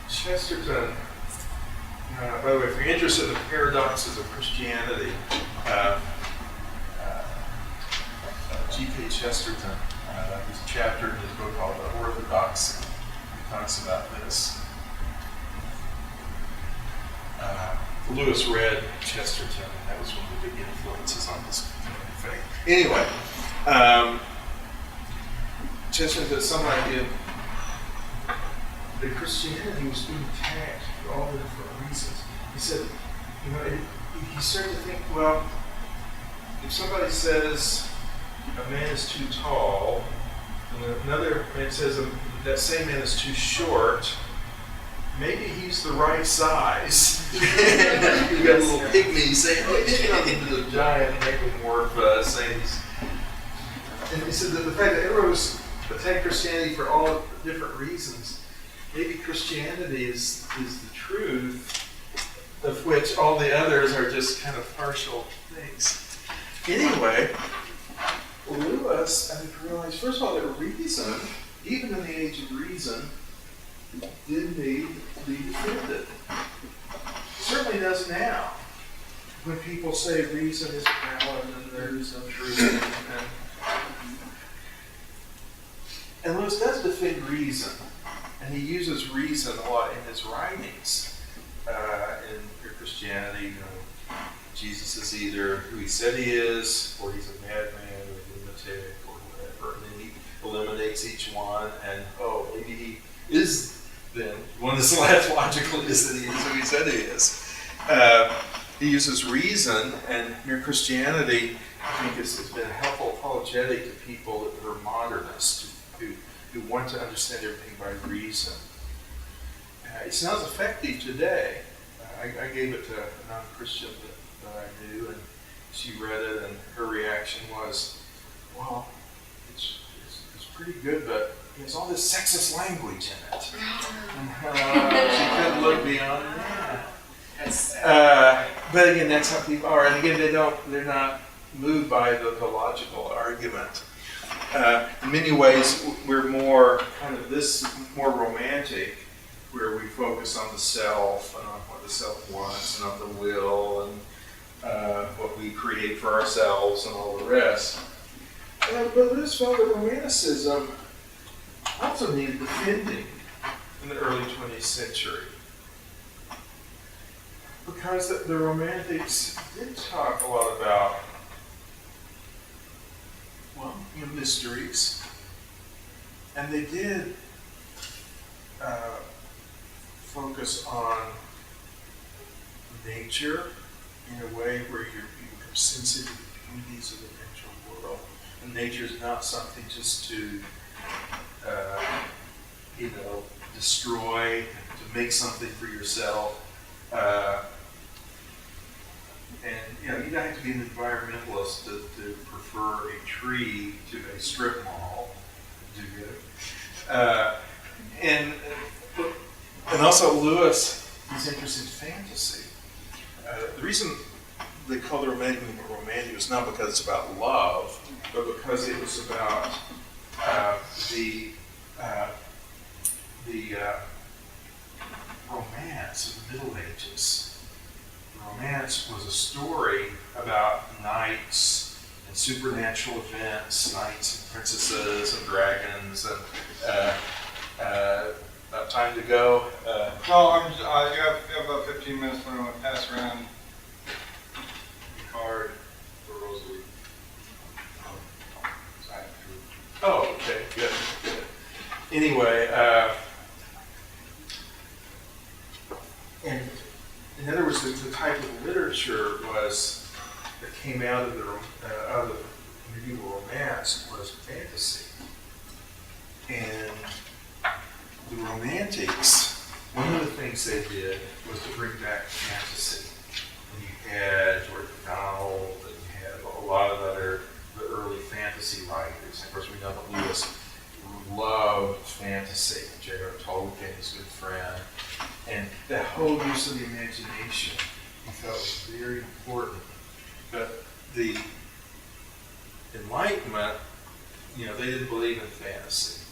Chesterton, by the way, if you're interested in the paradoxes of Christianity, G.K. Chesterton, there's a chapter in his book called The Orthodoxy. He talks about this. Lewis read Chesterton, and that was one of the big influences on this faith. Anyway, Chesterton had some idea that Christianity was being attacked for all the different reasons. He said, he started to think, well, if somebody says a man is too tall, and another man says that same man is too short, maybe he's the right size. You've got a little pygmy saying, the giant necromorph saying he's. And he said that the fact that everyone was attacking Christianity for all different reasons, maybe Christianity is the truth, of which all the others are just kind of partial things. Anyway, Lewis, realized, first of all, that reason, even in the age of reason, did need to be defended. Certainly does now. When people say reason is valid and there is no truth. And Lewis does defend reason. And he uses reason a lot in his writings. In Christianity, Jesus is either who he said he is, or he's a madman, or a lunatic, or whatever. And then he eliminates each one, and maybe he is then one that's logical is that he is who he said he is. He uses reason, and mere Christianity, I think, has been a helpful apologetic to people that are modernists, who want to understand everything by reason. It sounds effective today. I gave it to a non-Christian that I knew, and she read it, and her reaction was, well, it's pretty good, but there's all this sexist language in it. She couldn't look beyond that. But again, that's how people are. And again, they're not moved by the logical argument. In many ways, we're more more romantic, where we focus on the self and on what the self wants and on the will and what we create for ourselves and all the rest. But Lewis felt that romanticism also needed defending in the early 20th century. Because the Romantics did talk a lot about, mysteries. And they did focus on nature in a way where you become sensitive to the beauties of the natural world. And nature is not something just to, destroy, to make something for yourself. And you don't have to be an environmentalist to prefer a tree to a strip mall. Do good. And also Lewis, he's interested in fantasy. The reason they call the romantic was not because it's about love, but because it was about the romance of the Middle Ages. The romance was a story about knights and supernatural events, knights and princesses and dragons, and about time to go. No, you have about 15 minutes when I'm going to pass around the card for Rosalie. Oh, okay, good. Anyway, and in other words, the type of literature that came out of the medieval romance was fantasy. And the Romantics, one of the things they did was to bring back fantasy. And you had George MacDonald, and you had a lot of the early fantasy writers. Of course, we know that Lewis loved fantasy. J.R. Tolkien, his good friend. And that whole use of the imagination, he felt was very important. But the Enlightenment, they didn't believe in fantasy.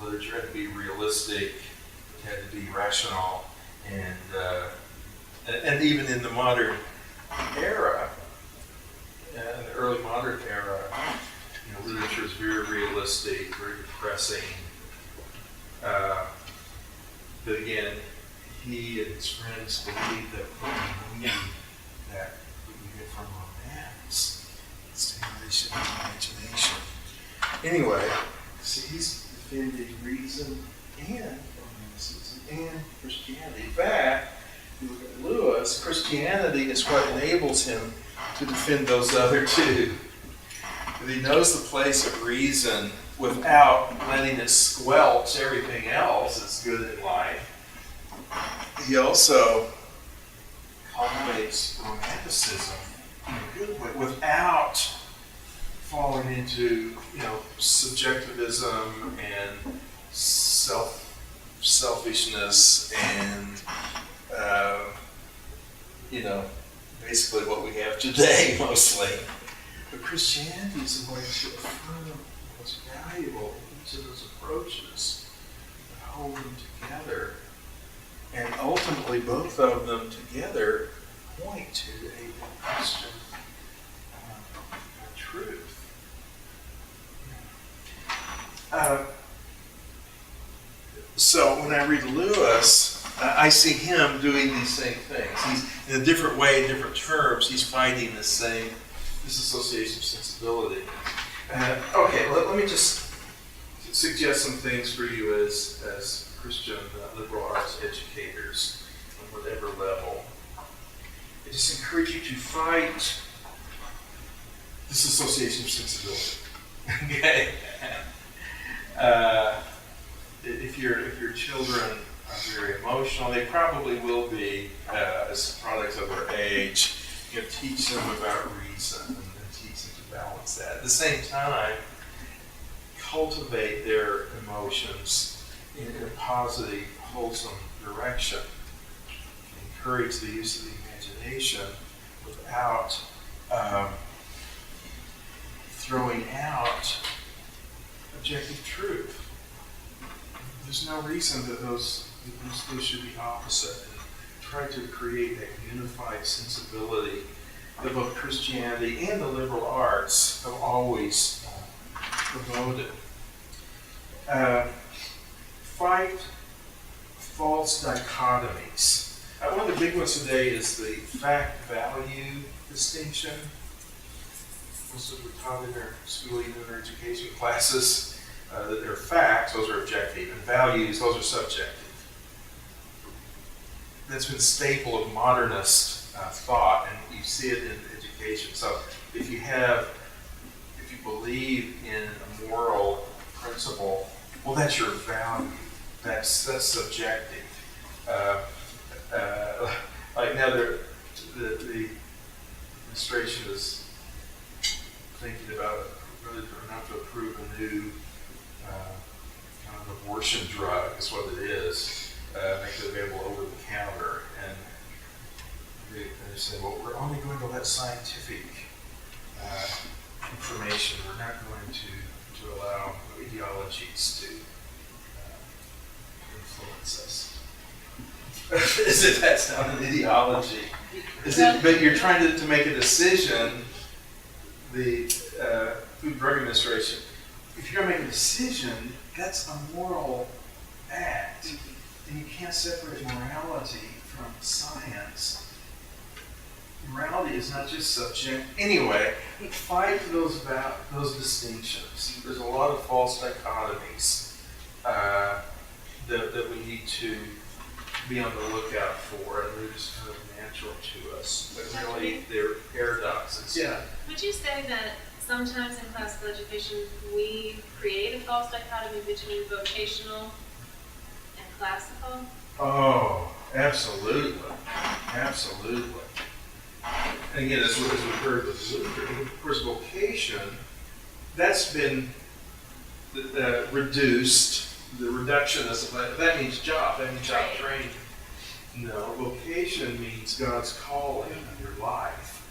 Literature had to be realistic, it had to be rational, and even in the modern era, in the early modern era, literature is very realistic, very depressing. But again, he and his friends believed that what we need, that we get from romance, stimulation of imagination. Anyway, see, he's defending reason and romanticism and Christianity. In fact, if you look at Lewis, Christianity is what enables him to defend those other two. But he knows the place of reason without letting it squelch everything else that's good in life. He also cultivates romanticism in a good way without falling into, subjectivism and selfishness and, basically what we have today mostly. But Christianity is a way to affirm what's valuable in each of those approaches and hold them together. And ultimately, both of them together point to a question of truth. So when I read Lewis, I see him doing these same things. He's in a different way, in different terms, he's fighting this association of sensibility. Okay, let me just suggest some things for you as Christian liberal arts educators on whatever level. I just encourage you to fight this association of sensibility. Okay? If your children are very emotional, they probably will be as products of their age. Teach them about reason and teach them to balance that. At the same time, cultivate their emotions in a positive, wholesome direction. Encourage the use of the imagination without throwing out objective truth. There's no reason that those should be opposite. And try to create that unified sensibility that both Christianity and the liberal arts have always promoted. Fight false dichotomies. One of the big ones today is the fact-value distinction. Most of us were taught in our schooling and our education classes that they're facts, those are objective, and values, those are subjective. That's been a staple of modernist thought, and see it in education. So if you believe in a moral principle, well, that's your value. That's subjective. Like now, the administration is thinking about whether or not to approve a new kind of abortion drug. Is what it is. Make it available over the counter, and they say, well, we're only going to let scientific information. We're not going to allow ideologies to influence us. Is it that's not an ideology? Is it? But you're trying to make a decision. The Food and Drug Administration. If you're going to make a decision, that's a moral act, and you can't separate morality from science. Morality is not just subject. Anyway, fight those distinctions. There's a lot of false dichotomies that we need to be on the lookout for, and they're just kind of natural to us. But really, they're paradoxes. Yeah. Would you say that sometimes in classical education we create a false dichotomy between vocational and classical? Oh, absolutely. Absolutely. And again, as we've heard with Lutheran, of course, vocation, that's been reduced. The reductionism, that means job, that means job training. No, vocation means God's calling on your life,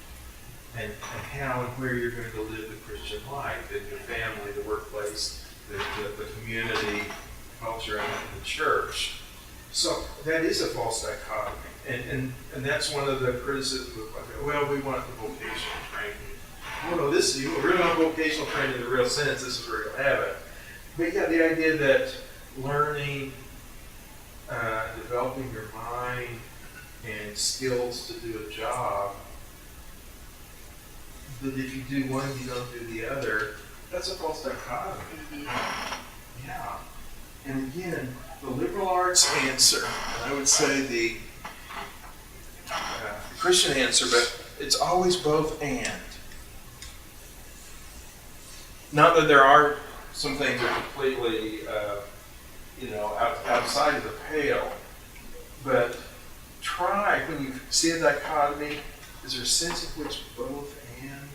and how and where you're going to live the Christian life, in your family, the workplace, the community, culture, and the church. So that is a false dichotomy, and that's one of the criticisms of, well, we want the vocational training. Oh no, this is, we're not vocational training in the real sense, this is where you'll have it. But yeah, the idea that learning, developing your mind and skills to do a job, that if you do one, you don't do the other, that's a false dichotomy. Yeah. And again, the liberal arts answer, and I would say the Christian answer, but it's always both and. Not that there are some things that are completely, outside of the pale, but try, when you see a dichotomy, is there a sense in which both and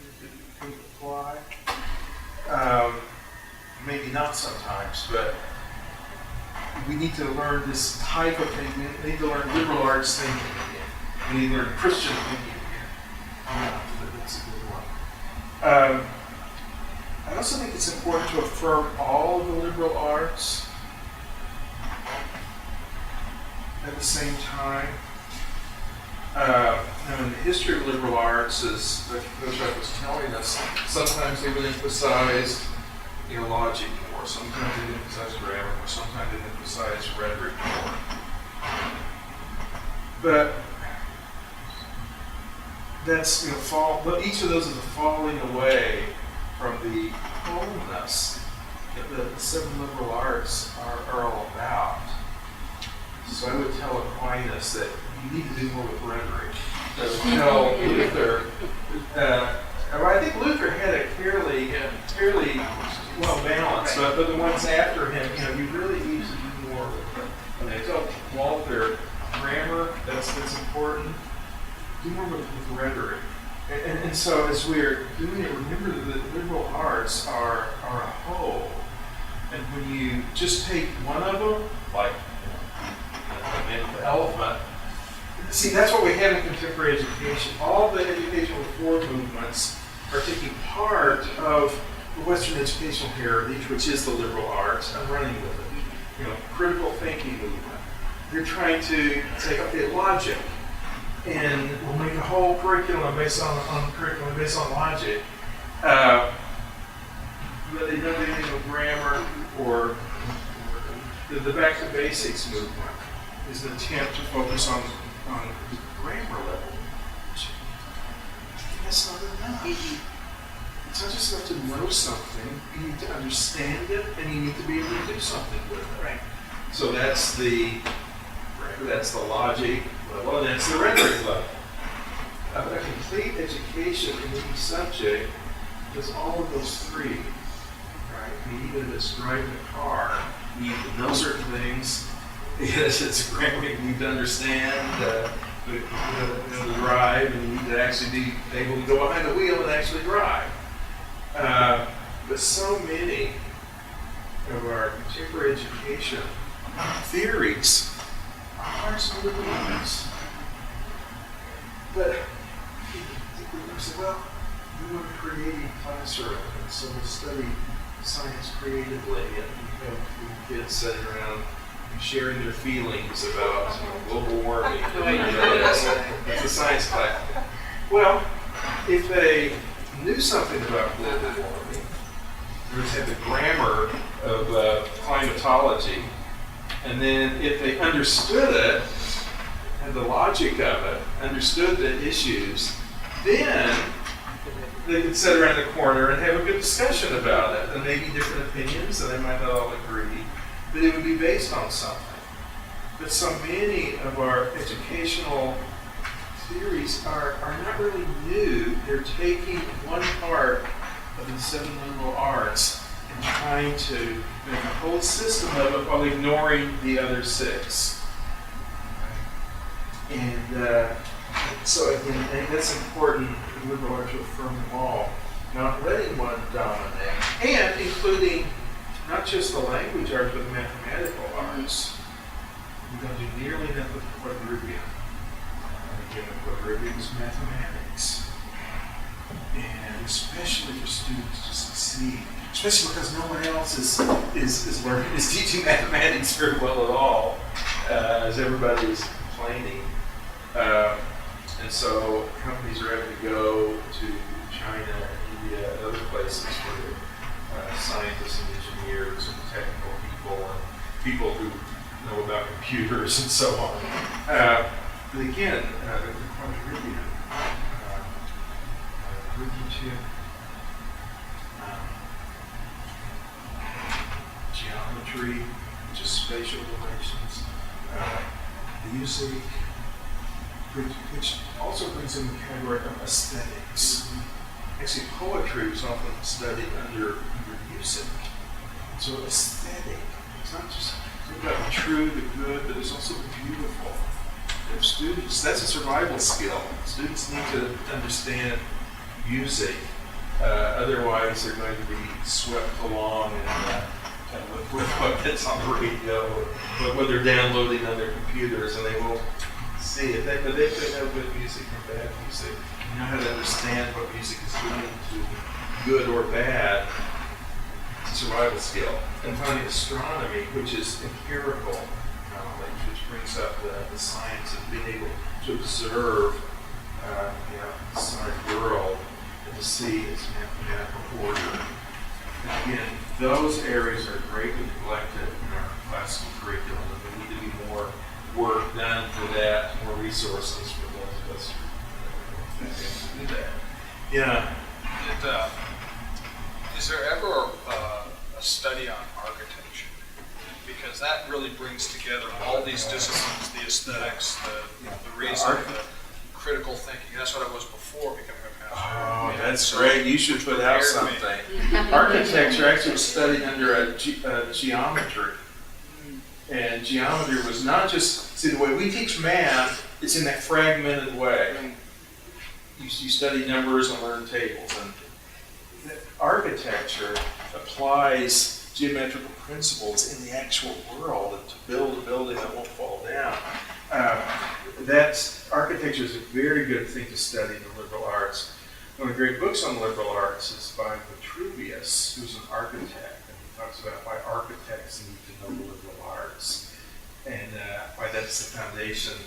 can apply? Maybe not sometimes, but we need to learn this type of thing. We need to learn liberal arts thinking again. We need to learn Christian thinking again. That's a good one. I also think it's important to affirm all of the liberal arts at the same time. Now, in the history of liberal arts, as Dr. Kochak was telling us, sometimes they would emphasize logic more, sometimes they emphasize grammar more, sometimes they emphasize rhetoric more. But that's but each of those is a falling away from the wholeness that the seven liberal arts are all about. So I would tell Aquinas that you need to do more with rhetoric. I would tell Luther, I think Luther had it fairly well balanced, but the ones after him, you really need to do more with them. And I tell Walter, grammar, that's important. Do more with rhetoric. And so as we're doing it, remember that the liberal arts are a whole. And when you just take one of them, like the elephant, see, that's what we have in contemporary education. All the educational reform movements are taking part of the Western educational heritage, which is the liberal arts, and running with it. Critical thinking movement. They're trying to say, okay, logic. And we'll make a whole curriculum based on logic. But they don't do anything with grammar or the back to basics movement is an attempt to focus on grammar level. That's not enough. It's not just enough to know something. You need to understand it, and you need to be able to do something with it. Right. So that's the logic level, and that's the rhetoric level. a complete education in any subject is all of those three, right? I mean, even if it's driving a car, you need to know certain things. Yes, it's a grammar you need to understand, to drive, and you need to actually be able to go behind the wheel and actually drive. But so many of our contemporary education theories are some liberal arts. But people say, well, we want to create a classroom, and so we study science creatively, and we have kids sitting around sharing their feelings about global warming. It's a science class. Well, if they knew something about global warming, they would have the grammar of climatology, and then if they understood it, had the logic of it, understood the issues, then they could sit around the corner and have a good discussion about it, and maybe different opinions, and they might not all agree, but it would be based on something. But so many of our educational theories are not really new. They're taking one part of the 7 liberal arts and trying to make a whole system of it while ignoring the other 6. And so again, I think that's important for liberal arts to affirm them all, not letting one dominate, and including not just the language arts, but the mathematical arts. We don't do nearly enough with quadrivium. Again, the quadrivium is mathematics. And especially for students to succeed, especially because no one else is teaching mathematics very well at all, as everybody is complaining. And so companies are having to go to China, India, and other places for scientists and engineers and technical people and people who know about computers and so on. But again, the quadrivium, arithmetic, geometry, which is spatial relations, music, which also brings in the category of aesthetics. Actually, poetry is often studied under music. So aesthetic, it's not just about the true, the good, but it's also the beautiful. If students, that's a survival skill. Students need to understand music. Otherwise, they're going to be swept along and with what gets on the radio, what they're downloading on their computers, and they won't see it. But they could know good music or bad music. You know how to understand what music is doing to good or bad. It's a survival skill. And finally, astronomy, which is empirical knowledge, which brings up the science of being able to observe the science world and to see its mathematical order. And again, those areas are greatly neglected in our classical curriculum, and there need to be more work done for that, more resources for those of us who do that. Yeah. Is there ever a study on architecture? Because that really brings together all these disciplines, the aesthetics, the reason, the critical thinking. That's what I was before becoming a pastor. Oh, that's great. You should put out something. Architecture actually was studied under a geometry. And geometry was not just, see, the way we teach math, it's in that fragmented way. You study numbers and learn tables. And architecture applies geometrical principles in the actual world and to build a building that won't fall down. Architecture is a very good thing to study in the liberal arts. One of the great books on liberal arts is by Vitruvius, who's an architect, and he talks about why architects need to know the liberal arts, and why that's the foundation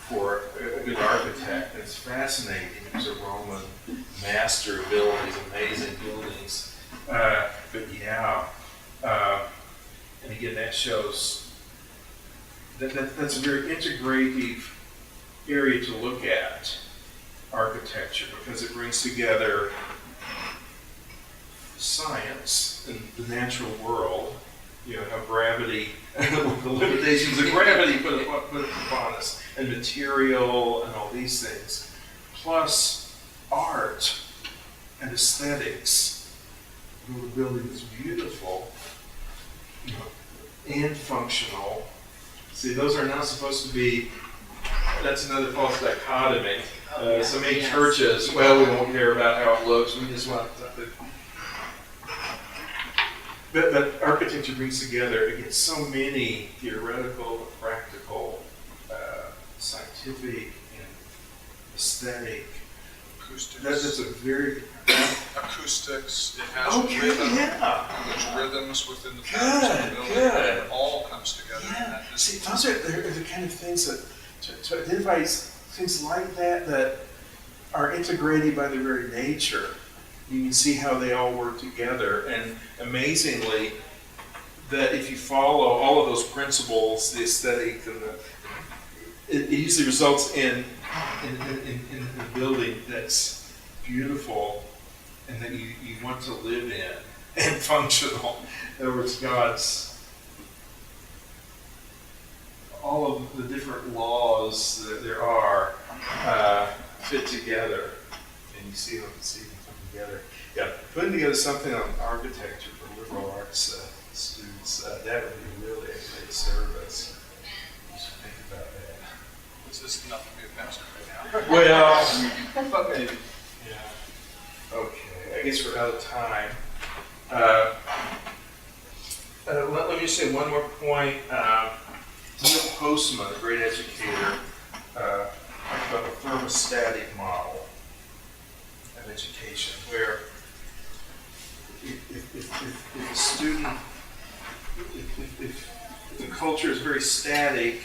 for a good architect. It's fascinating. He's a Roman master of building these amazing buildings. And again, that shows that's a very integrative area to look at, architecture, because it brings together science and the natural world, how gravity, the limitations of gravity put upon us, and material and all these things, plus art and aesthetics. The building is beautiful, you know, and functional. See, those are not supposed to be, that's another false dichotomy. So many churches, well, we don't care about how it looks, we just want something. But architecture brings together, again, so many theoretical, practical, scientific, and aesthetic. Acoustics. That's a very... Acoustics, it has Okay, rhythm. yeah. There's rhythms within the patterns of the building. Good. It all comes together. Yeah, And see, those are the kind of things that, to identify things like that that are integrated by their very nature, you can see how they all work together. And amazingly, that if you follow all of those principles, the aesthetic and it usually results in a building that's beautiful and that you want to live in and functional. In other words, all of the different laws that there are fit together, and you see them come together. Yeah, putting together something on architecture for liberal arts students, that would be really a great service. You should think about that. Is this enough to be a pastor right now? Well, But maybe. yeah. Okay, I guess we're out of time. Let me say one more point. Neil Postman, a great educator, talked about the thermostatic model of education, where if a student, if the culture is very static,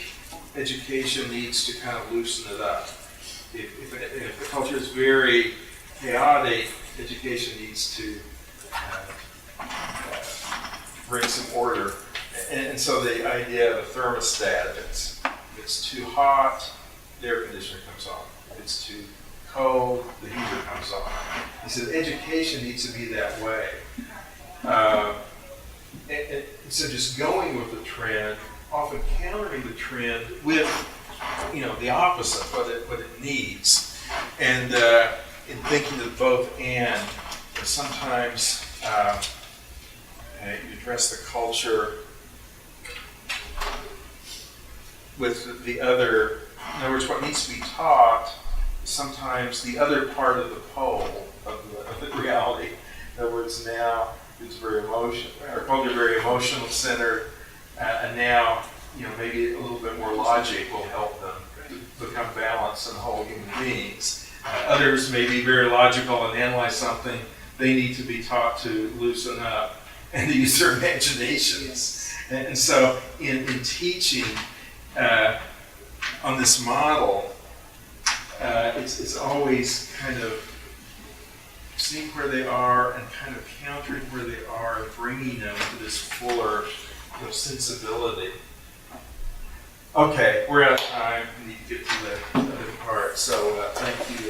education needs to kind of loosen it up. If the culture is very chaotic, education needs to bring some order. And so the idea of a thermostat, if it's too hot, the air conditioner comes on. If it's too cold, the heater comes on. He said education needs to be that way. And so just going with the trend, often countering the trend with, the opposite, what it needs. And in thinking of both and, sometimes you address the culture with the other, in other words, what needs to be taught is sometimes the other part of the pole of the reality. In other words, now it's very emotional, our culture very emotional centered, and now, maybe a little bit more logic will help them to become balanced and whole human beings. Others may be very logical and analyze something. They need to be taught to loosen up and to use their imaginations. And so in teaching on this model, it's always kind of seeing where they are and kind of countering where they are and bringing them to this fuller sensibility. Okay, we're out of time. We need to get to the other part. So thank you